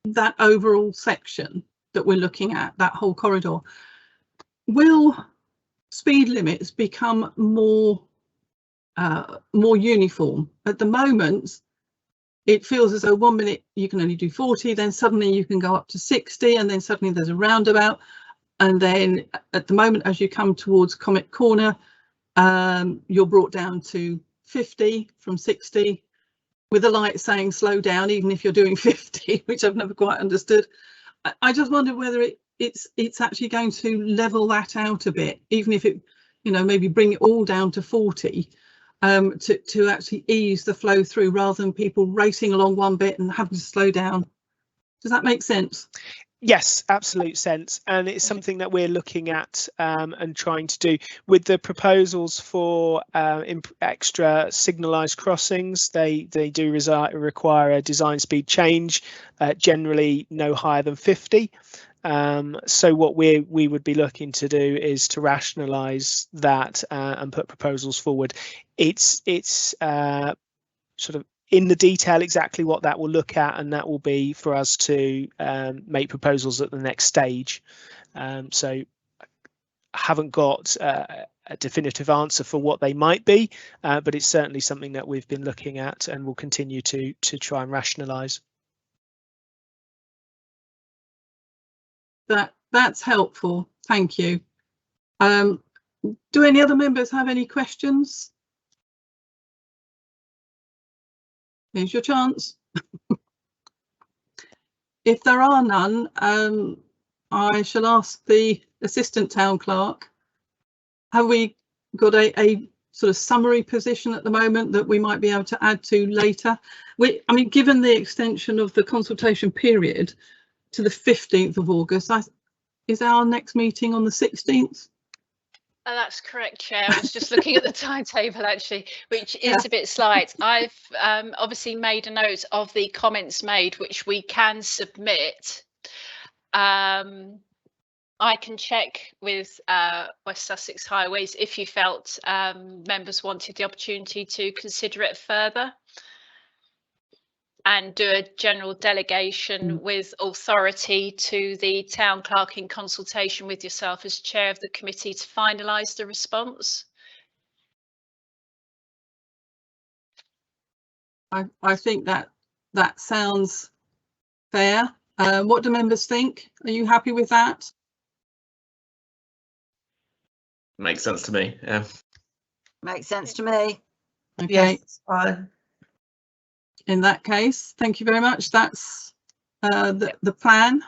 that overall section that we're looking at, that whole corridor, will speed limits become more uniform? At the moment, it feels as though 1 minute you can only do 40, then suddenly you can go up to 60, and then suddenly there's a roundabout. And then at the moment, as you come towards Comet Corner, you're brought down to 50 from 60, with a light saying slow down, even if you're doing 50, which I've never quite understood. I just wonder whether it's actually going to level that out a bit, even if it, maybe bring it all down to 40. To actually ease the flow through, rather than people racing along one bit and having to slow down. Does that make sense? Yes, absolute sense, and it's something that we're looking at and trying to do with the proposals for extra signalised crossings. They do require a design speed change, generally no higher than 50. So what we would be looking to do is to rationalise that and put proposals forward. It's sort of in the detail exactly what that will look at, and that will be for us to make proposals at the next stage. So I haven't got a definitive answer for what they might be, but it's certainly something that we've been looking at and will continue to try and rationalise. That's helpful. Thank you. Do any other members have any questions? Here's your chance. If there are none, I shall ask the Assistant Town Clerk. Have we got a sort of summary position at the moment that we might be able to add to later? I mean, given the extension of the consultation period to the 15th of August, is our next meeting on the 16th? That's correct, Chair. I was just looking at the timetable, actually, which is a bit slight. I've obviously made a note of the comments made, which we can submit. I can check with West Sussex Highways if you felt members wanted the opportunity to consider it further, and do a general delegation with authority to the town clerk in consultation with yourself as chair of the committee to finalise the response. I think that sounds fair. What do members think? Are you happy with that? Makes sense to me. Yeah. Makes sense to me. Okay. Yes, fine. In that case, thank you very much. That's the plan.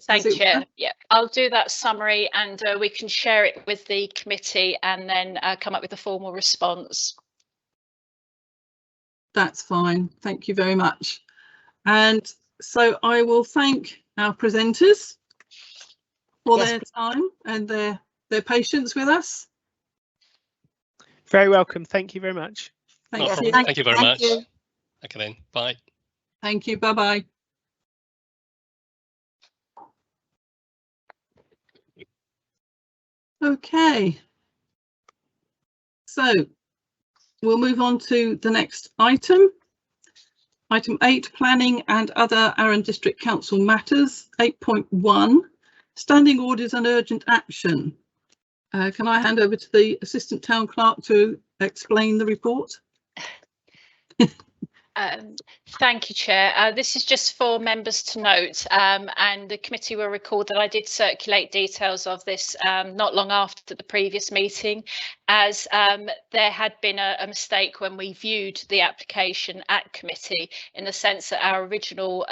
Thank you, Chair. Yeah, I'll do that summary and we can share it with the committee and then come up with a formal response. That's fine. Thank you very much. And so I will thank our presenters for their time and their patience with us. Very welcome. Thank you very much. Thank you very much. Okay then. Bye. Thank you. Bye-bye. Okay. So we'll move on to the next item. Item 8, planning and other Arran District Council matters. 8.1, standing orders and urgent action. Can I hand over to the Assistant Town Clerk to explain the report? Thank you, Chair. This is just for members to note, and the committee will record that I did circulate details of this not long after the previous meeting, as there had been a mistake when we viewed the application at committee, in the sense that our original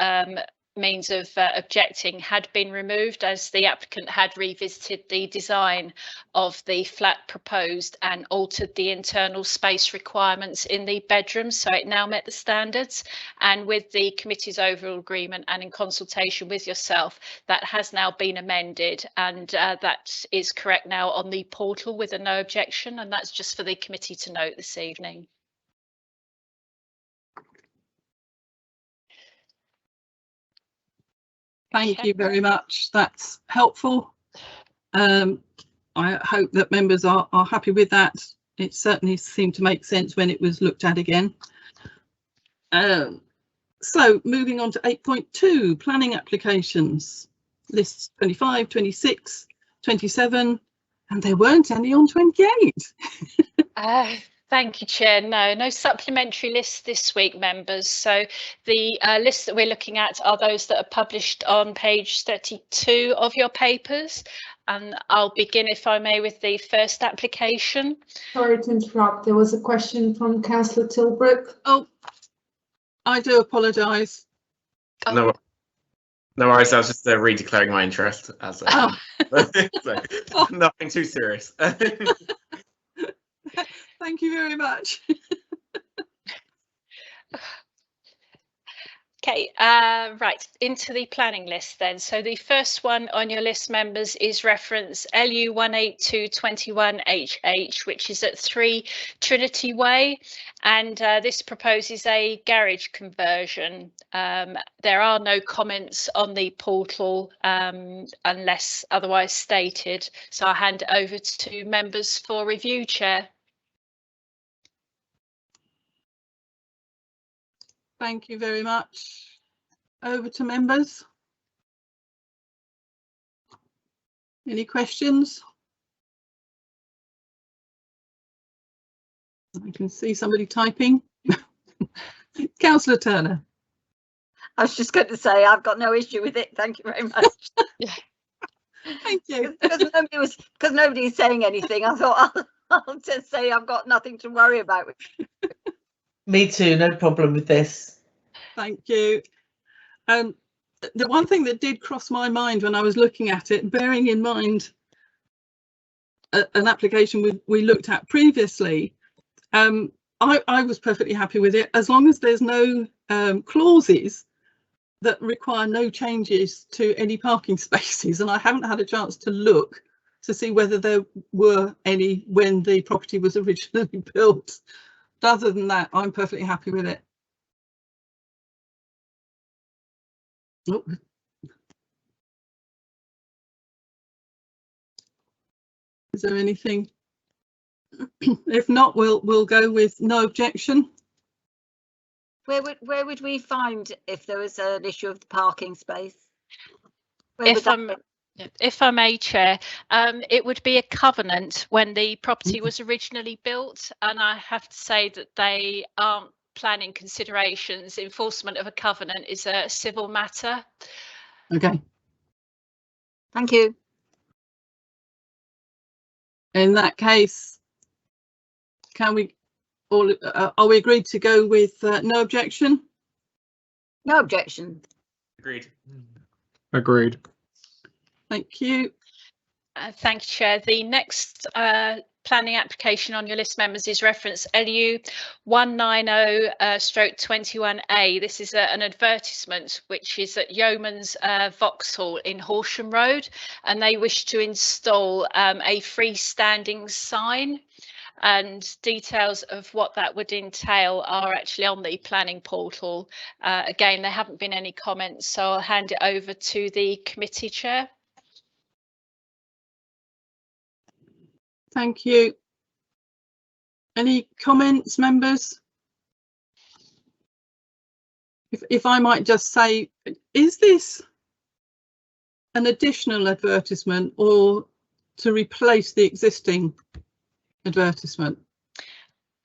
means of objecting had been removed, as the applicant had revisited the design of the flat proposed and altered the internal space requirements in the bedrooms, so it now met the standards. And with the committee's overall agreement and in consultation with yourself, that has now been amended, and that is correct now on the portal with a no objection, and that's just for the committee to note this evening. Thank you very much. That's helpful. I hope that members are happy with that. It certainly seemed to make sense when it was looked at again. So moving on to 8.2, planning applications. Lists 25, 26, 27, and there weren't any on 28. Thank you, Chair. No supplementary lists this week, members. So the lists that we're looking at are those that are published on page 32 of your papers. And I'll begin, if I may, with the first application. Sorry to interrupt. There was a question from Councillor Tilbrook. Oh, I do apologise. No worries. I was just redeclaring my interest as so, nothing too serious. Thank you very much. Okay, right, into the planning list then. So the first one on your list, members, is reference LU 18221HH, which is at 3 Trinity Way, and this proposes a garage conversion. There are no comments on the portal unless otherwise stated, so I'll hand it over to members for review, Chair. Thank you very much. Over to members. Any questions? I can see somebody typing. Councillor Turner. I was just going to say I've got no issue with it. Thank you very much. Thank you. Because nobody is saying anything. I thought I'll just say I've got nothing to worry about. Me too, no problem with this. Thank you. The one thing that did cross my mind when I was looking at it, bearing in mind an application we looked at previously, I was perfectly happy with it as long as there's no clauses that require no changes to any parking spaces, and I haven't had a chance to look to see whether there were any when the property was originally built. But other than that, I'm perfectly happy with it. Oh. Is there anything? If not, we'll go with no objection. Where would we find if there was an issue of the parking space? If I may, Chair, it would be a covenant when the property was originally built, and I have to say that they aren't planning considerations. Enforcement of a covenant is a civil matter. Okay. Thank you. In that case, can we all are we agreed to go with no objection? No objection. Agreed. Agreed. Thank you. Thank you, Chair. The next planning application on your list, members, is reference LU 190/21A. This is an advertisement which is at Yeoman's Vauxhall in Horsham Road, and they wish to install a freestanding sign, and details of what that would entail are actually on the planning portal. Again, there haven't been any comments, so I'll hand it over to the committee chair. Thank you. Any comments, members? If I might just say, is this an additional advertisement or to replace the existing advertisement?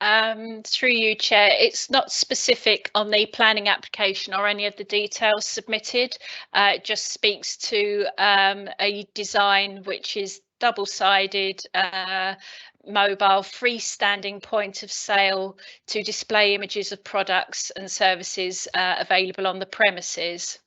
Through you, Chair, it's not specific on the planning application or any of the details submitted. It just speaks to a design which is double-sided, mobile, freestanding point of sale to display images of products and services available on the premises.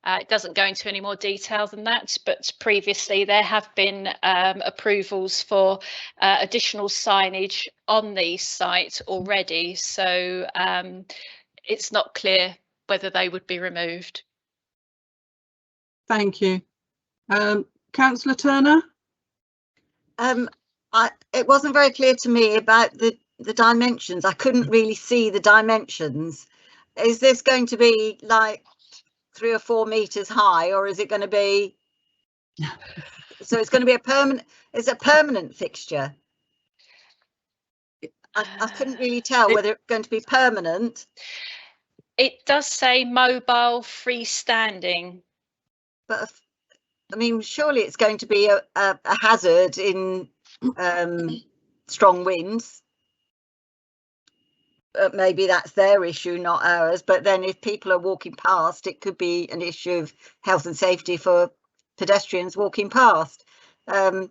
It doesn't go into any more detail than that, but previously there have been approvals for additional signage on the site already, so it's not clear whether they would be removed. Thank you. Councillor Turner? It wasn't very clear to me about the dimensions. I couldn't really see the dimensions. Is this going to be like 3 or 4 meters high, or is it going to be so it's going to be a permanent, is it a permanent fixture? I couldn't really tell whether it's going to be permanent. It does say mobile freestanding, But I mean, surely it's going to be a hazard in strong winds. Maybe that's their issue, not ours. But then if people are walking past, it could be an issue of health and safety for pedestrians walking past. So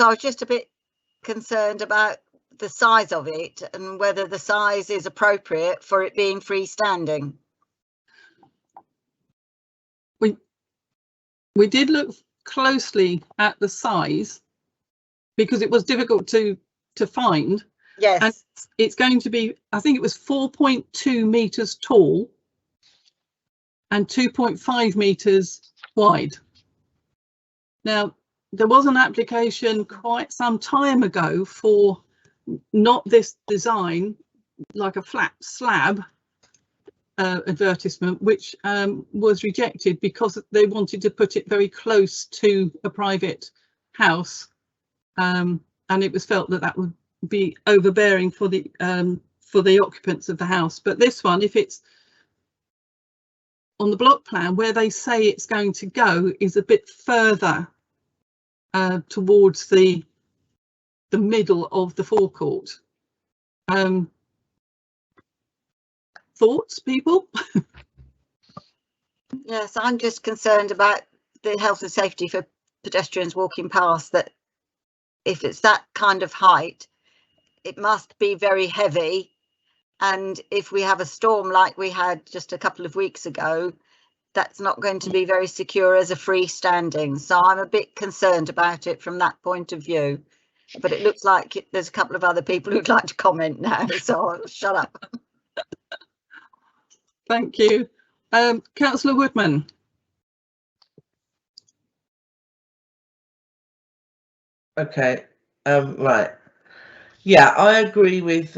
I was just a bit concerned about the size of it and whether the size is appropriate for it being freestanding. We did look closely at the size because it was difficult to find. Yes. And it's going to be, I think it was 4.2 meters tall and 2.5 metres wide. Now, there was an application quite some time ago for not this design, like a flat slab advertisement, which was rejected because they wanted to put it very close to a private house, and it was felt that that would be overbearing for the occupants of the house. But this one, if it's on the block plan where they say it's going to go, is a bit further towards the middle of the forecourt. Thoughts, people? Yes, I'm just concerned about the health and safety for pedestrians walking past, that if it's that kind of height, it must be very heavy. And if we have a storm like we had just a couple of weeks ago, that's not going to be very secure as a freestanding. So I'm a bit concerned about it from that point of view. But it looks like there's a couple of other people who'd like to comment now, so I'll shut up. Thank you. Councillor Woodman. Okay, right. Yeah, I agree with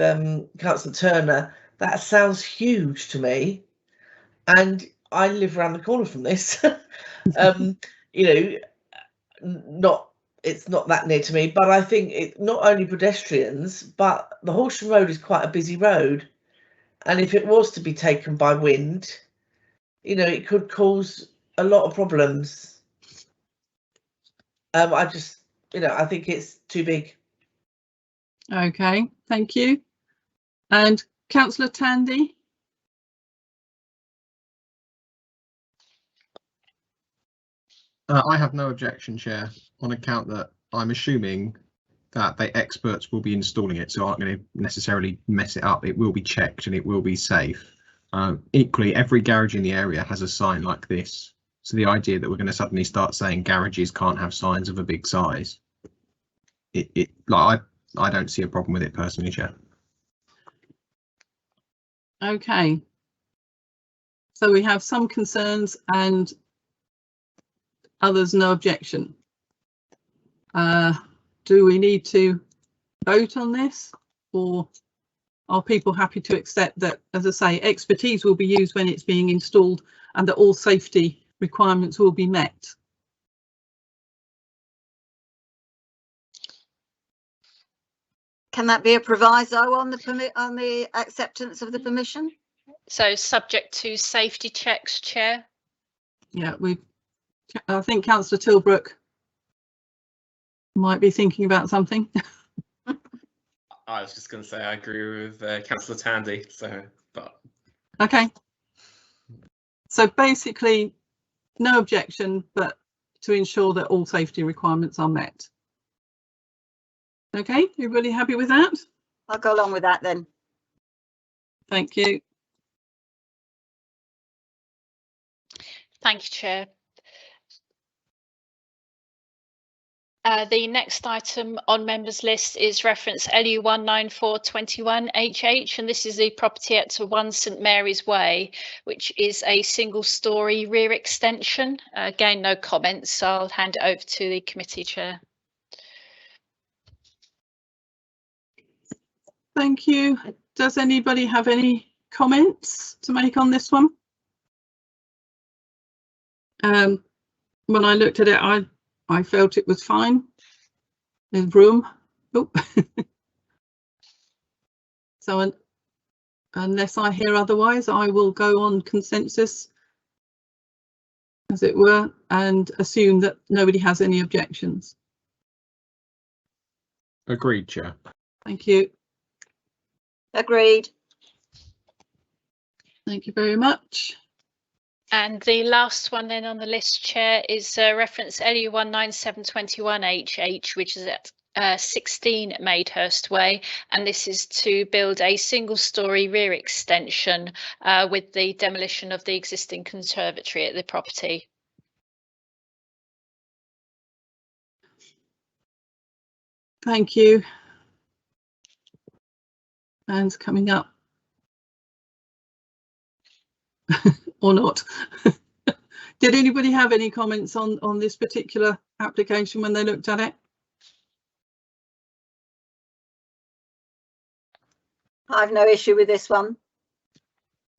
Councillor Turner. That sounds huge to me, and I live around the corner from this. You know, it's not that near to me, but I think it not only pedestrians, but the Horsham Road is quite a busy road, and if it was to be taken by wind, you know, it could cause a lot of problems. I just, you know, I think it's too big. Okay, thank you. And Councillor Tandy. I have no objection, Chair, on account that I'm assuming that the experts will be installing it, so aren't going to necessarily mess it up. It will be checked and it will be safe. Equally, every garage in the area has a sign like this. So the idea that we're going to suddenly start saying garages can't have signs of a big size, I don't see a problem with it personally, Chair. Okay. So we have some concerns and others no objection. Do we need to vote on this, or are people happy to accept that, as I say, expertise will be used when it's being installed and that all safety requirements will be met? Can that be a proviso on the acceptance of the permission? So subject to safety checks, Chair. Yeah, I think Councillor Tilbrook might be thinking about something. I was just going to say I agree with Councillor Tandy. Okay. So basically, no objection, but to ensure that all safety requirements are met. Okay, everybody happy with that? I'll go along with that then. Thank you. Thank you, Chair. The next item on members' list is reference LU 19421HH, and this is the property at 1 St Mary's Way, which is a single-storey rear extension. Again, no comments, so I'll hand it over to the committee chair. Thank you. Does anybody have any comments to make on this one? When I looked at it, I felt it was fine. There's room. Oh. So unless I hear otherwise, I will go on consensus, as it were, and assume that nobody has any objections. Agreed, Chair. Thank you. Agreed. Thank you very much. And the last one then on the list, Chair, is reference LU 19721HH, which is at 16 Madehurst Way, and this is to build a single-storey rear extension with the demolition of the existing conservatory at the property. Thank you. And coming up. or not. Did anybody have any comments on this particular application when they looked at it? I've no issue with this one.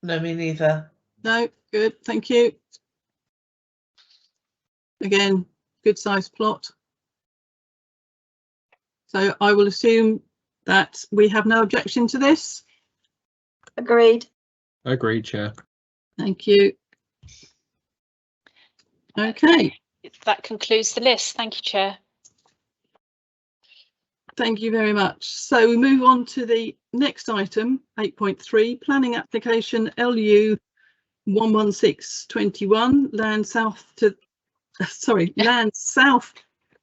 No, me neither. No, good, thank you. Again, good sized plot. So I will assume that we have no objection to this. Agreed. Agreed, Chair. Thank you. Okay. That concludes the list. Thank you, Chair. Thank you very much. So we move on to the next item, 8.3, planning application LU 11621, land south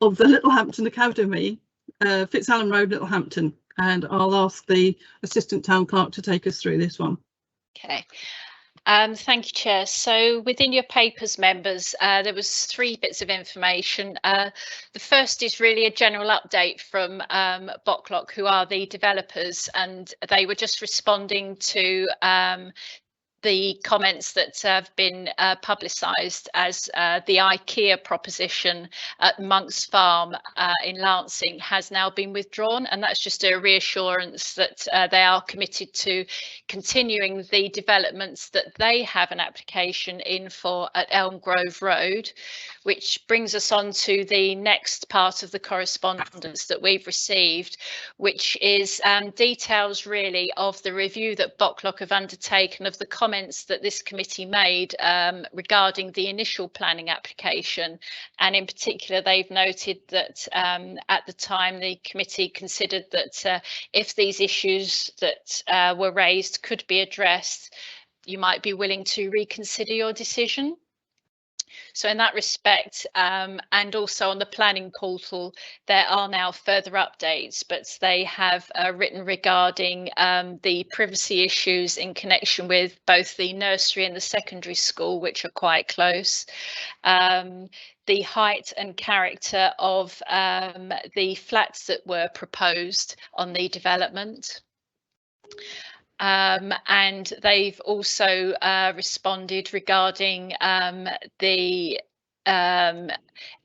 of the Littlehampton Academy, Fitzallen Road, Littlehampton. And I'll ask the Assistant Town Clerk to take us through this one. Okay. Thank you, Chair. So within your papers, members, there was 3 bits of information. The first is really a general update from Bocklock, who are the developers, and they were just responding to the comments that have been publicised as the IKEA proposition at Monk's Farm in Lancing has now been withdrawn, and that's just a reassurance that they are committed to continuing the developments that they have an application in for at Elm Grove Road, which brings us on to the next part of the correspondence that we've received, which is details really of the review that Bocklock have undertaken of the comments that this committee made regarding the initial planning application, and in particular they've noted that at the time the committee considered that if these issues that were raised could be addressed, you might be willing to reconsider your decision. So in that respect, and also on the planning portal, there are now further updates, but they have written regarding the privacy issues in connection with both the nursery and the secondary school, which are quite close. The height and character of the flats that were proposed on the development. And they've also responded regarding the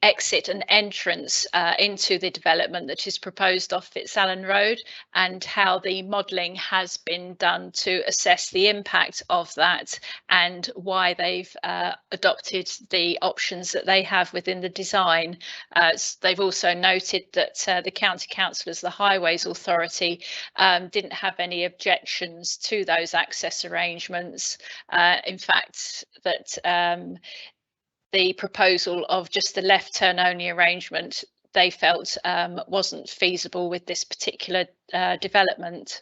exit and entrance into the development that is proposed off Fitzallen Road, and how the modelling has been done to assess the impact of that and why they've adopted the options that they have within the design. They've also noted that the County Council, as the Highways Authority, didn't have any objections to those access arrangements. In fact, that the proposal of just the left turn only arrangement they felt wasn't feasible with this particular development.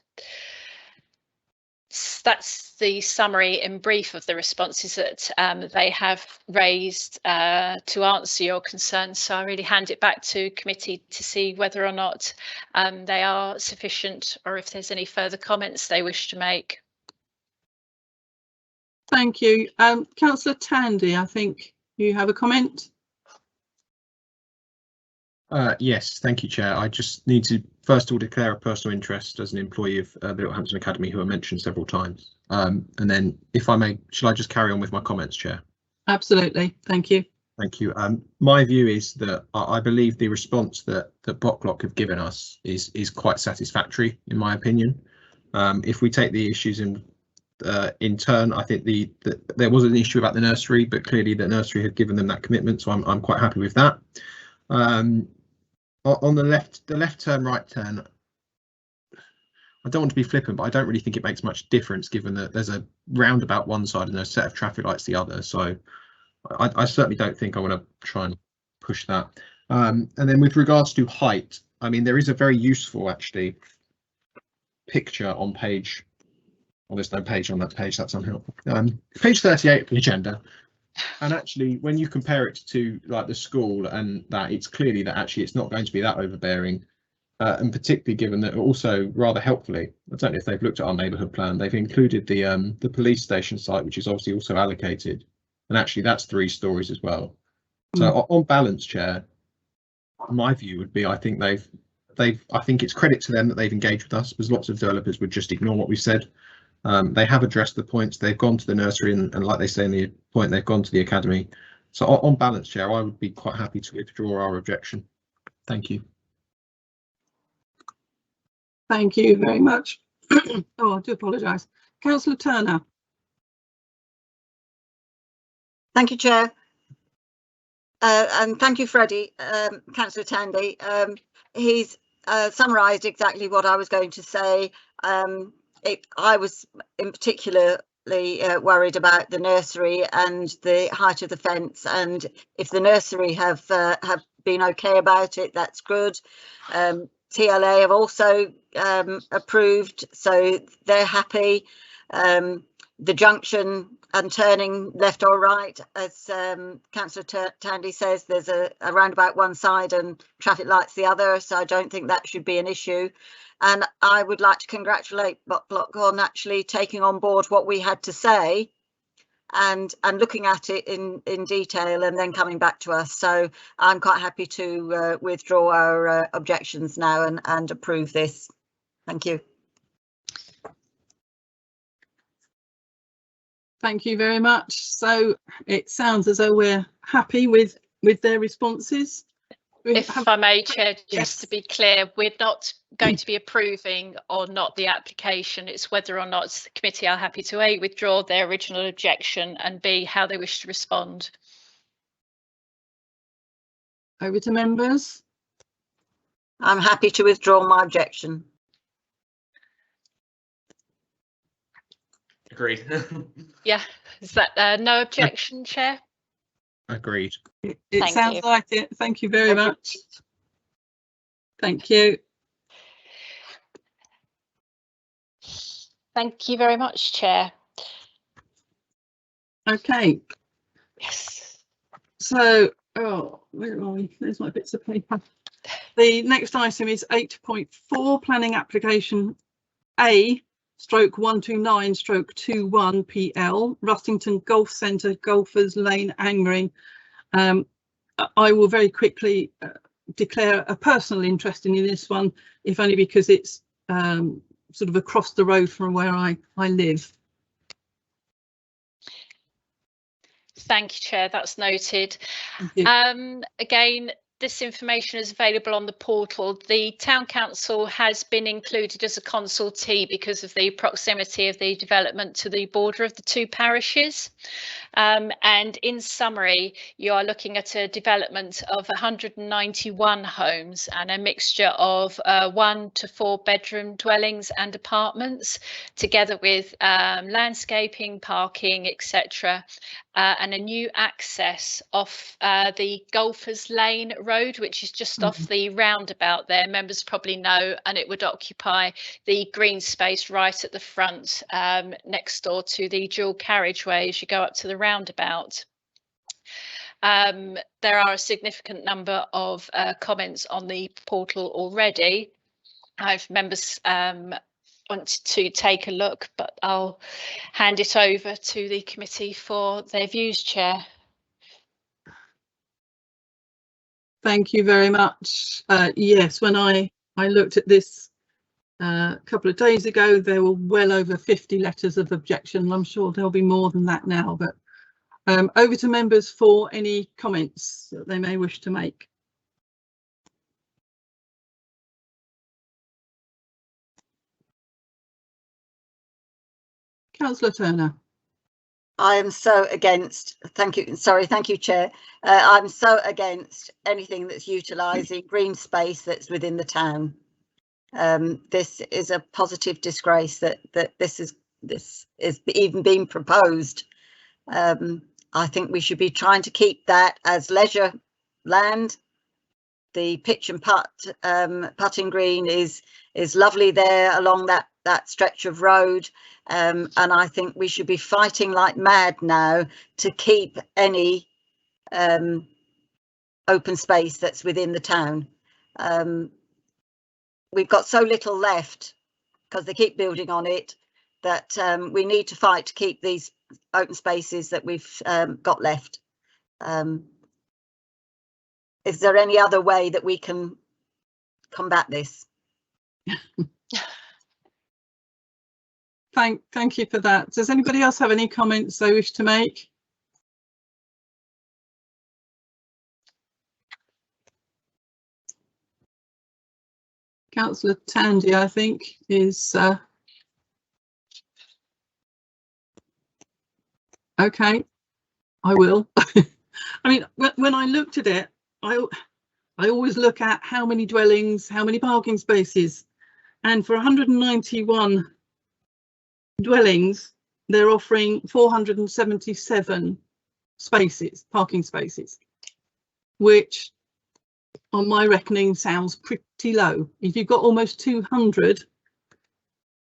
That's the summary in brief of the responses that they have raised to answer your concerns. So I really hand it back to committee to see whether or not they are sufficient, or if there's any further comments they wish to make. Thank you. Councillor Tandy, I think you have a comment? Yes, thank you, Chair. I just need to first of all declare a personal interest as an employee of the Littlehampton Academy, who I mentioned several times. And then, if I may, shall I just carry on with my comments, Chair? Absolutely, thank you. Thank you. My view is that I believe the response that Bocklock have given us is quite satisfactory, in my opinion. If we take the issues in turn, I think there was an issue about the nursery, but clearly the nursery had given them that commitment, so I'm quite happy with that. On the left turn, right turn, I don't want to be flippant, but I don't really think it makes much difference, given that there's a roundabout one side and a set of traffic lights the other. So I certainly don't think I want to try and push that. And then with regards to height, I mean, there is a very useful actually picture on page. Well, there's no page on that page, that's unhelpful. Page 38 of the agenda. And actually, when you compare it to like the school and that, it's clearly that actually it's not going to be that overbearing. And particularly given that also rather helpfully, I don't know if they've looked at our neighbourhood plan, they've included the police station site, which is obviously also allocated. And actually that's 3 stories as well. So on balance, Chair, my view would be I think I think it's credit to them that they've engaged with us, because lots of developers would just ignore what we said. They have addressed the points. They've gone to the nursery and like they say in the point, they've gone to the academy. So on balance, Chair, I would be quite happy to withdraw our objection. Thank you. Thank you very much. Oh, I do apologise. Councillor Turner. Thank you, Chair. And thank you, Freddie, Councillor Tandy. He's summarised exactly what I was going to say. I was in particularly worried about the nursery and the height of the fence, and if the nursery have been okay about it, that's good. TLA have also approved, so they're happy. The junction and turning left or right, as Councillor Tandy says, there's a roundabout one side and traffic lights the other, so I don't think that should be an issue. And I would like to congratulate Block on actually taking on board what we had to say and looking at it in detail and then coming back to us. So I'm quite happy to withdraw our objections now and approve this. Thank you. Thank you very much. So it sounds as though we're happy with their responses. If I may, Chair, just Yes. to be clear, we're not going to be approving or not the application. It's whether or not the committee are happy to A, withdraw their original objection, and B, how they wish to respond. Over to members. I'm happy to withdraw my objection. Agreed. Yeah, is that no objection, Chair? Agreed. It Thank sounds you. like it. Thank you very much. Thank you. Thank you very much, Chair. Okay. Yes. So, oh, where are we? There's my bits of paper. The next item is 8.4, planning application A/129/21 PL, Rustington Golf Centre, Golfers Lane, Angmering. I will very quickly declare a personal interest in this one, if only because it's sort of across the road from where I live. Thank you, Chair. That's noted. Thank you. Again, this information is available on the portal. The Town Council has been included as a consultee because of the proximity of the development to the border of the two parishes. And in summary, you are looking at a development of 191 homes and a mixture of 1 to 4 bedroom dwellings and apartments, together with landscaping, parking, etc. And a new access off the Golfers Lane road, which is just off the roundabout there. Members probably know, and it would occupy the green space right at the front, next door to the dual carriageway as you go up to the roundabout. There are a significant number of comments on the portal already. I've members want to take a look, but I'll hand it over to the committee for their views, Chair. Thank you very much. Yes, when I looked at this a couple of days ago, there were well over 50 letters of objection. I'm sure there'll be more than that now, but over to members for any comments that they may wish to make. Councillor Turner. I am so against, thank you, Chair. I'm so against anything that's utilising green space that's within the town. This is a positive disgrace that this is even being proposed. I think we should be trying to keep that as leisure land. The pitch and putt putting green is lovely there along that stretch of road, and I think we should be fighting like mad now to keep any open space that's within the town. We've got so little left because they keep building on it that we need to fight to keep these open spaces that we've got left. Is there any other way that we can combat this? Thank you for that. Does anybody else have any comments they wish to make? Councillor Tandy, I think, is okay. I will. I mean, when I looked at it, I always look at how many dwellings, how many parking spaces, and for 191 dwellings, they're offering 477 spaces, parking spaces, which on my reckoning sounds pretty low. If you've got almost 200,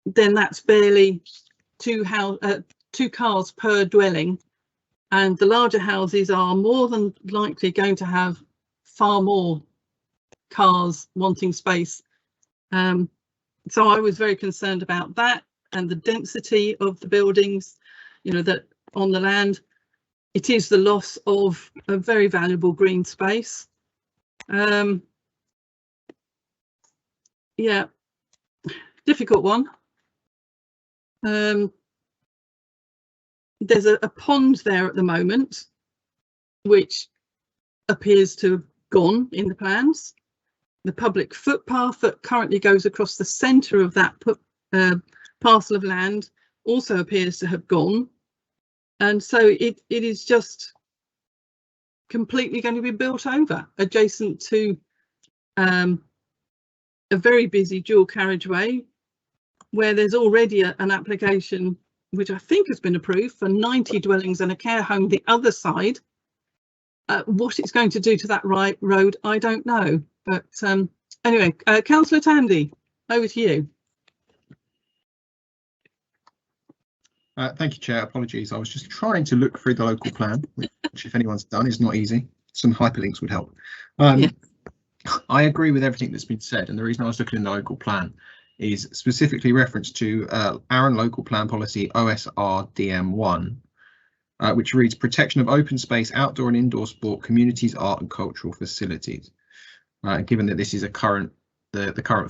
then that's barely two cars per dwelling. And the larger houses are more than likely going to have far more cars wanting space. So I was very concerned about that and the density of the buildings, you know, that on the land. It is the loss of a very valuable green space. Yeah, difficult one. There's a pond there at the moment, which appears to have gone in the plans. The public footpath that currently goes across the centre of that parcel of land also appears to have gone. And so it is just completely going to be built over, adjacent to a very busy dual carriageway, where there's already an application which I think has been approved for 90 dwellings and a care home the other side. What it's going to do to that road, I don't know. But anyway, Councillor Tandy, over to you. Thank you, Chair. Apologies. I was just trying to look through the local plan, which if anyone's done is not easy. Some hyperlinks would help. Yeah. I agree with everything that's been said, and the reason I was looking in the local plan is specifically reference to our local plan policy OSR DM1, which reads protection of open space, outdoor and indoor sport, communities, art and cultural facilities. Given that this is the current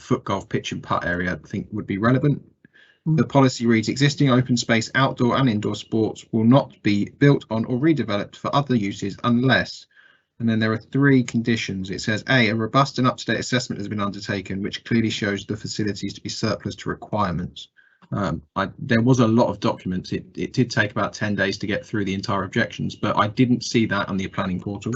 foot golf pitch and putt area, I think would be relevant. The policy reads existing open space, outdoor and indoor sports will not be built on or redeveloped for other uses unless, and then there are 3 conditions. It says a robust and up-to-date assessment has been undertaken, which clearly shows the facilities to be surplus to requirements. There was a lot of documents. It did take about 10 days to get through the entire objections, but I didn't see that on the planning portal.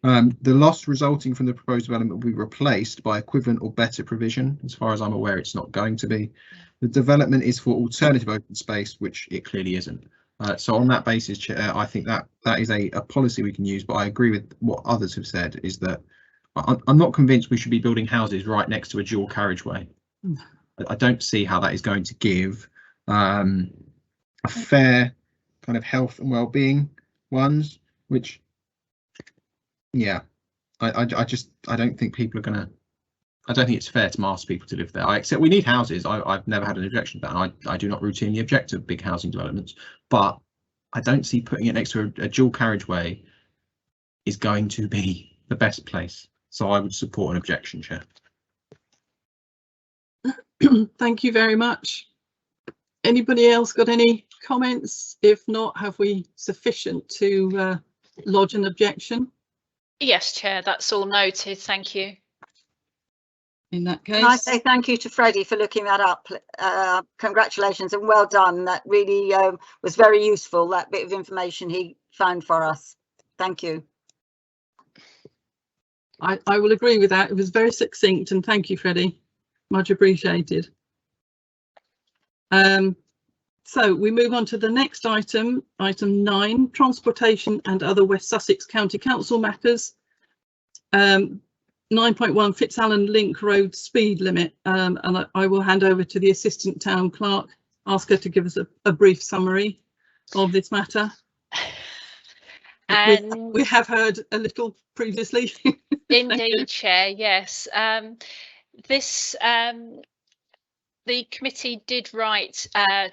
The loss resulting from the proposed development will be replaced by equivalent or better provision. As far as I'm aware, it's not going to be. The development is for alternative open space, which it clearly isn't. So on that basis, Chair, I think that is a policy we can use, but I agree with what others have said, is that I'm not convinced we should be building houses right next to a dual carriageway. I don't see how that is going to give a fair kind of health and well-being ones, which, yeah, I don't think people are going to, I don't think it's fair to ask people to live there. I accept we need houses. I've never had an objection to that. I do not routinely object to big housing developments, but I don't see putting it next to a dual carriageway is going to be the best place. So I would support an objection, Chair. Thank you very much. Anybody else got any comments? If not, have we sufficient to lodge an objection? Yes, Chair, that's all noted. Thank you. In that case, can I say thank you to Freddie for looking that up. Congratulations and well done. That really was very useful, that bit of information he found for us. Thank you. I will agree with that. It was very succinct, and thank you, Freddie. Much appreciated. So we move on to the next item, item 9, transportation and other West Sussex County Council matters. 9.1 Fitzallen Link Road speed limit, and I will hand over to the Assistant Town Clerk, ask her to give us a brief summary of this matter. And we have heard a little previously. Indeed, Chair, yes. The committee did write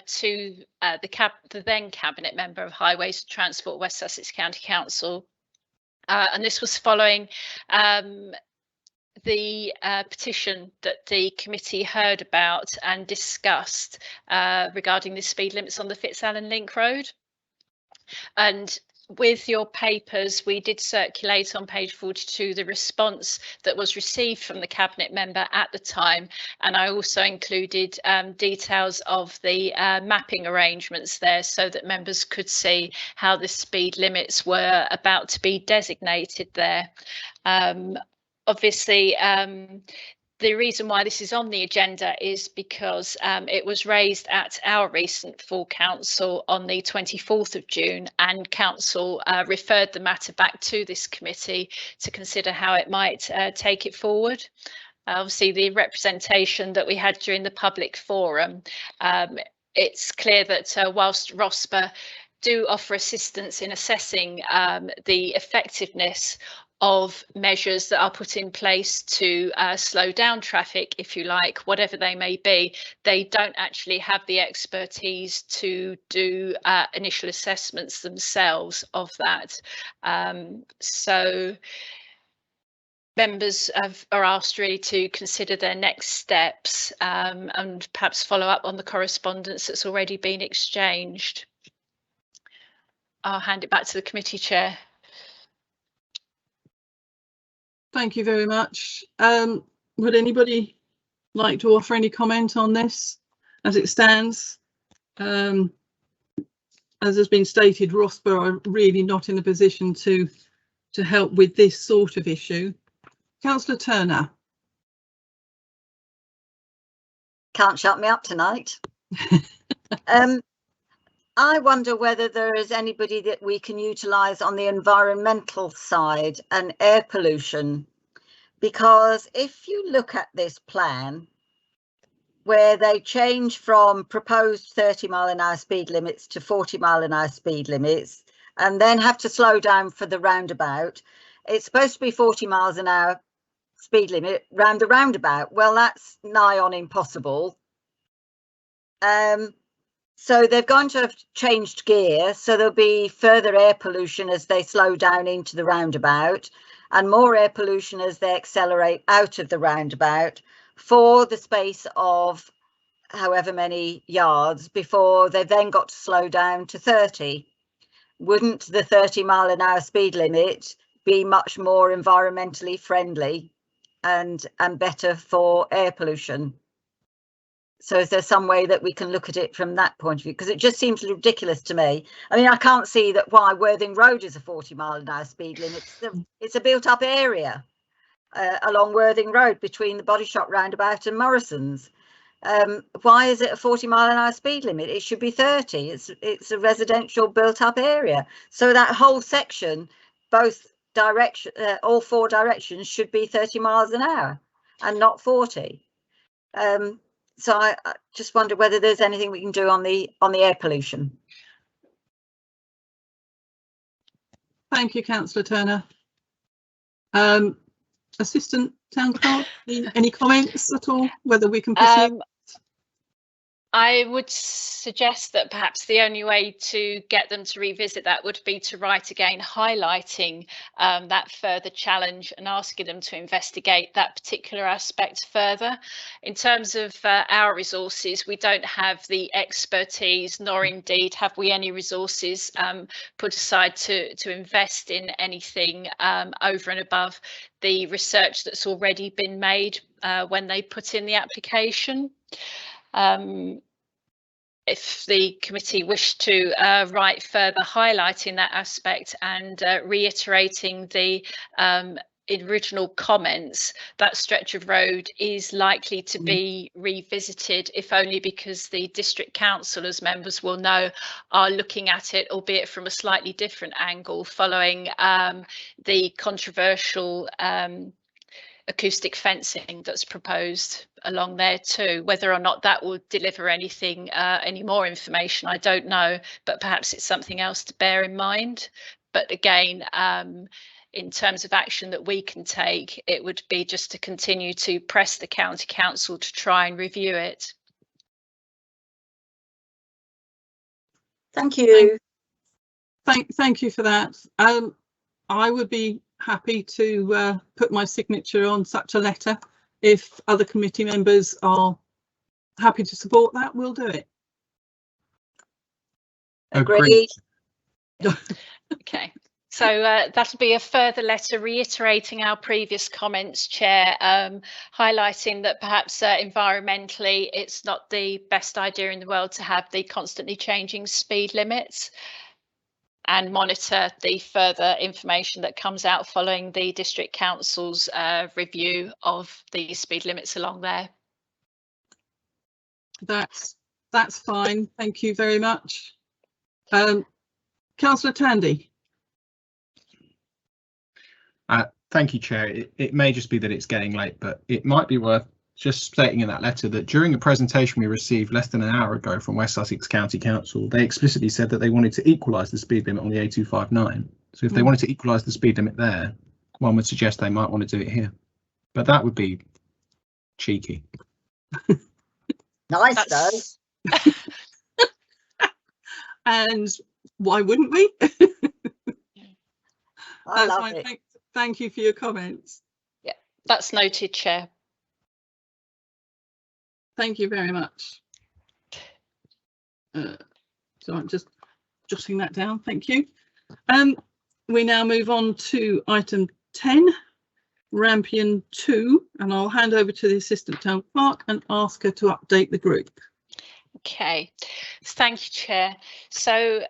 to the then Cabinet Member of Highways and Transport, West Sussex County Council, and this was following the petition that the committee heard about and discussed regarding the speed limits on the Fitzallen Link Road. And with your papers, we did circulate on page 42 the response that was received from the cabinet member at the time, and I also included details of the mapping arrangements there so that members could see how the speed limits were about to be designated there. Obviously, the reason why this is on the agenda is because it was raised at our recent full council on the 24th of June, and council referred the matter back to this committee to consider how it might take it forward. Obviously, the representation that we had during the public forum, it's clear that whilst ROSPA do offer assistance in assessing the effectiveness of measures that are put in place to slow down traffic, if you like, whatever they may be, they don't actually have the expertise to do initial assessments themselves of that. So members are asked really to consider their next steps and perhaps follow up on the correspondence that's already been exchanged. I'll hand it back to the committee chair. Thank you very much. Would anybody like to offer any comment on this as it stands? As has been stated, ROSPA are really not in a position to help with this sort of issue. Councillor Turner. Can't shut me up tonight. I wonder whether there is anybody that we can utilise on the environmental side and air pollution, because if you look at this plan where they change from proposed 30-mile-an-hour speed limits to 40-mile-an-hour speed limits and then have to slow down for the roundabout, it's supposed to be 40 miles an hour speed limit round the roundabout. Well, that's nigh on impossible. So they're going to have changed gear, so there'll be further air pollution as they slow down into the roundabout and more air pollution as they accelerate out of the roundabout for the space of however many yards before they've then got to slow down to 30. Wouldn't the 30-mile-an-hour speed limit be much more environmentally friendly and better for air pollution? So is there some way that we can look at it from that point of view? Because it just seems ridiculous to me. I mean, I can't see that why Worthing Road is a 40-mile-an-hour speed limit. It's a built-up area along Worthing Road between the Body Shop roundabout and Morrison's. Why is it a 40-mile-an-hour speed limit? It should be 30. It's a residential built-up area. So that whole section, both direction, all four directions, should be 30 miles an hour and not 40. So I just wonder whether there's anything we can do on the air pollution. Thank you, Councillor Turner. Assistant Town Clerk, any comments at all, whether we can pursue? I would suggest that perhaps the only way to get them to revisit that would be to write again, highlighting that further challenge and asking them to investigate that particular aspect further. In terms of our resources, we don't have the expertise, nor indeed have we any resources put aside to invest in anything over and above the research that's already been made when they put in the application. If the committee wished to write further highlighting that aspect and reiterating the original comments, that stretch of road is likely to be revisited, if only because the district council, as members will know, are looking at it, albeit from a slightly different angle, following the controversial acoustic fencing that's proposed along there too. Whether or not that will deliver anything, any more information, I don't know, but perhaps it's something else to bear in mind. But again, in terms of action that we can take, it would be just to continue to press the county council to try and review it. Thank you. Thank you for that. I would be happy to put my signature on such a letter. If other committee members are happy to support that, we'll do it. Agreed. Okay, so that'll be a further letter reiterating our previous comments, Chair, highlighting that perhaps environmentally it's not the best idea in the world to have the constantly changing speed limits, and monitor the further information that comes out following the District Council's review of the speed limits along there. That's fine. Thank you very much. Councillor Tandy. Thank you, Chair. It may just be that it's getting late, but it might be worth just stating in that letter that during a presentation we received less than an hour ago from West Sussex County Council, they explicitly said that they wanted to equalise the speed limit on the A259. So if they wanted to equalise the speed limit there, one would suggest they might want to do it here. But that would be cheeky. Nice though. And why wouldn't we? I love it. Thank you for your comments. Yeah, that's noted, Chair. Thank you very much. So I'm just jotting that down. Thank you. We now move on to item 10, Rampion 2, and I'll hand over to the Assistant Town Clerk and ask her to update the group. Okay, thank you, Chair. So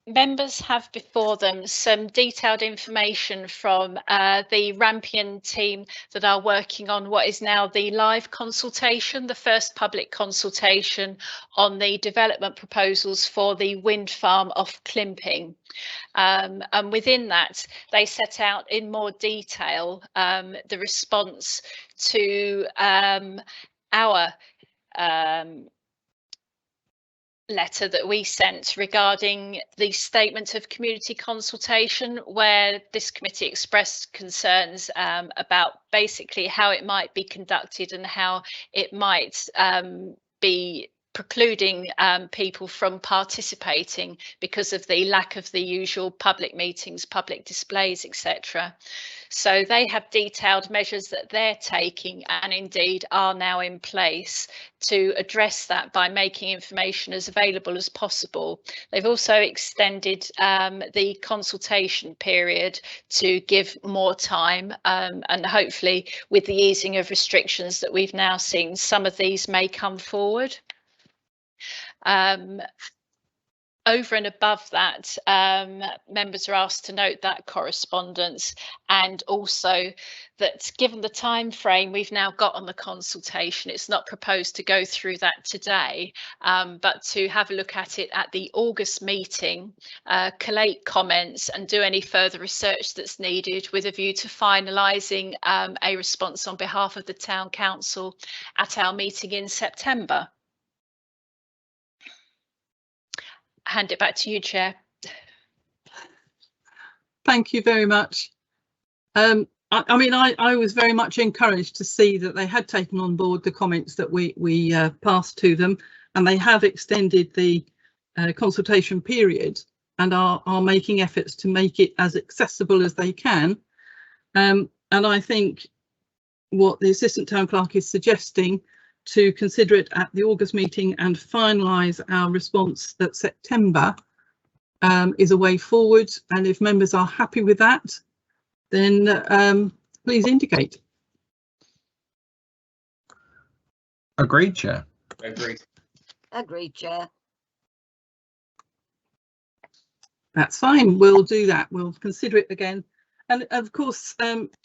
members have before them some detailed information from the Rampion team that are working on what is now the live consultation, the first public consultation on the development proposals for the wind farm off Climping. And within that, they set out in more detail the response to our letter that we sent regarding the statement of community consultation, where this committee expressed concerns about basically how it might be conducted and how it might be precluding people from participating because of the lack of the usual public meetings, public displays, etc. So they have detailed measures that they're taking and indeed are now in place to address that by making information as available as possible. They've also extended the consultation period to give more time, and hopefully with the easing of restrictions that we've now seen, some of these may come forward. Over and above that, members are asked to note that correspondence, and also that given the time frame we've now got on the consultation, it's not proposed to go through that today, but to have a look at it at the August meeting, collate comments and do any further research that's needed with a view to finalising a response on behalf of the Town Council at our meeting in September. Hand it back to you, Chair. Thank you very much. I mean, I was very much encouraged to see that they had taken on board the comments that we passed to them, and they have extended the consultation period and are making efforts to make it as accessible as they can. And I think what the Assistant Town Clerk is suggesting, to consider it at the August meeting and finalise our response at September, is a way forward. And if members are happy with that, then please indicate. Agreed, Chair. Agreed. Agreed, Chair. That's fine. We'll do that. We'll consider it again. And of course,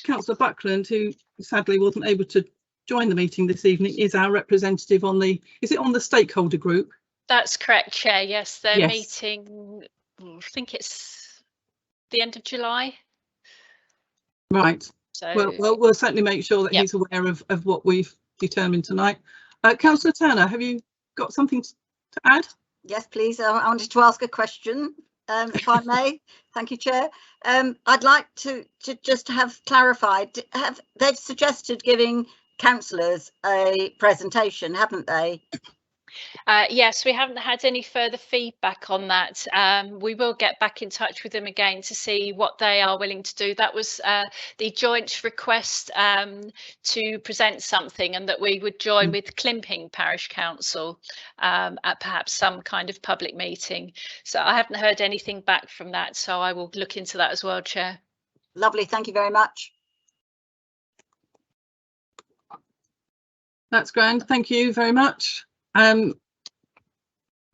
Councillor Buckland, who sadly wasn't able to join the meeting this evening, is our representative on the, is it on the stakeholder group? That's correct, Chair. Yes, they're Yes. meeting, I think it's the end of July. Right. So Well, we'll certainly make sure that he's aware of what we've determined tonight. Councillor Turner, have you got something to add? Yes, please. I wanted to ask a question, if I may. Thank you, Chair. I'd like to just have clarified. They've suggested giving councillors a presentation, haven't they? Yes, we haven't had any further feedback on that. We will get back in touch with them again to see what they are willing to do. That was the joint request to present something, and that we would join with Climping Parish Council at perhaps some kind of public meeting. So I haven't heard anything back from that, so I will look into that as well, Chair. Lovely, thank you very much. That's grand. Thank you very much.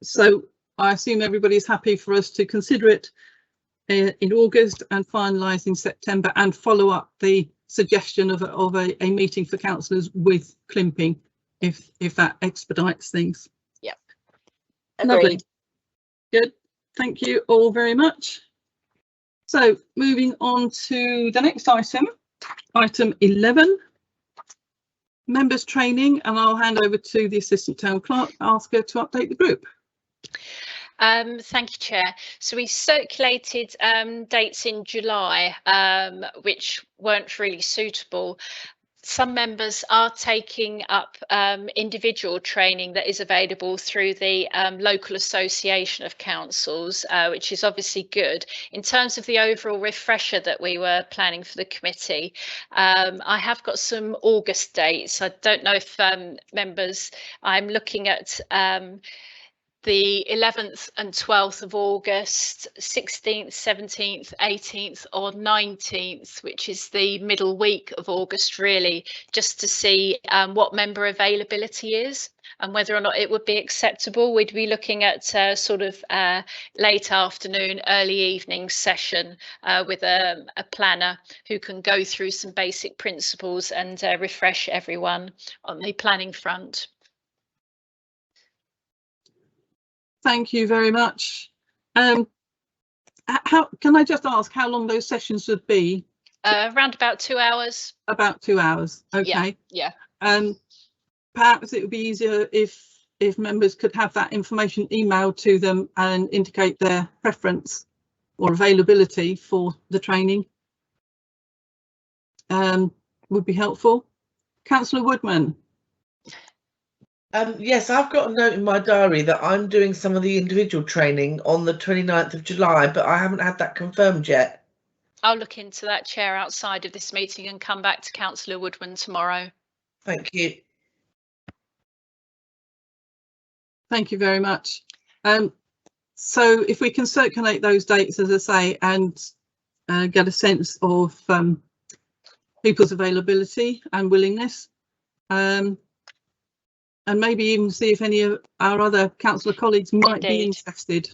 So I assume everybody's happy for us to consider it in August and finalise in September, and follow up the suggestion of a meeting for councillors with Climping, if that expedites things. Yep. Lovely. Good. Thank you all very much. So moving on to the next item, item 11. Members training, and I'll hand over to the Assistant Town Clerk, ask her to update the group. Thank you, Chair. So we circulated dates in July, which weren't really suitable. Some members are taking up individual training that is available through the local association of councils, which is obviously good. In terms of the overall refresher that we were planning for the committee, I have got some August dates. I don't know if members, I'm looking at the 11th and 12th of August, 16th, 17th, 18th or 19th, which is the middle week of August, really, just to see what member availability is and whether or not it would be acceptable. We'd be looking at sort of late afternoon, early evening session with a planner who can go through some basic principles and refresh everyone on the planning front. Thank you very much. How can I just ask how long those sessions would be? Around about 2 hours. About 2 hours. Okay. Yeah. Perhaps it would be easier if members could have that information emailed to them and indicate their preference or availability for the training. Would be helpful. Councillor Woodman. Yes, I've got a note in my diary that I'm doing some of the individual training on the 29th of July, but I haven't had that confirmed yet. I'll look into that, Chair, outside of this meeting and come back to Councillor Woodman tomorrow. Thank you. Thank you very much. So if we can circulate those dates, as I say, and get a sense of people's availability and willingness. And maybe even see if any of our other councillor colleagues might be interested.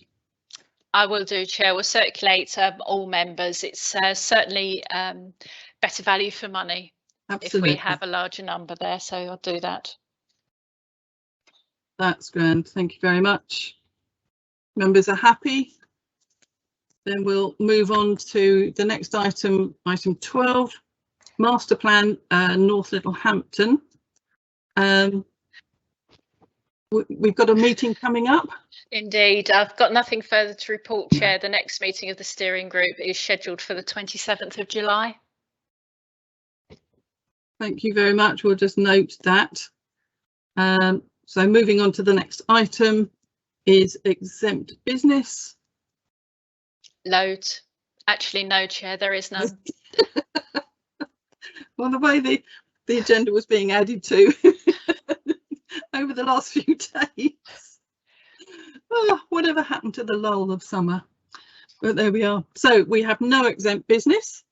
I will do, Chair. We'll circulate all members. It's certainly better value for money. Absolutely. If we have a larger number there, so I'll do that. That's grand. Thank you very much. Members are happy. Then we'll move on to the next item, item 12, Master Plan North Littlehampton. We've got a meeting coming up. Indeed, I've got nothing further to report, Chair. The next meeting of the steering group is scheduled for the 27th of July. Thank you very much. We'll just note that. So moving on to the next item is exempt business. Load. Actually, no, Chair, there is none. Well, the way the agenda was being added to over the last few days. Oh, whatever happened to the lull of summer? But there we are. So we have no exempt business.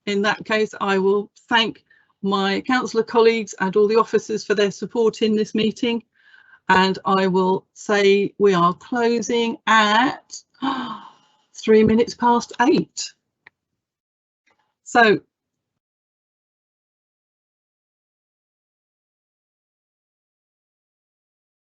In that case, I will thank my councillor colleagues and all the officers for their support in this meeting. And I will say we are closing at 3 minutes past 8. So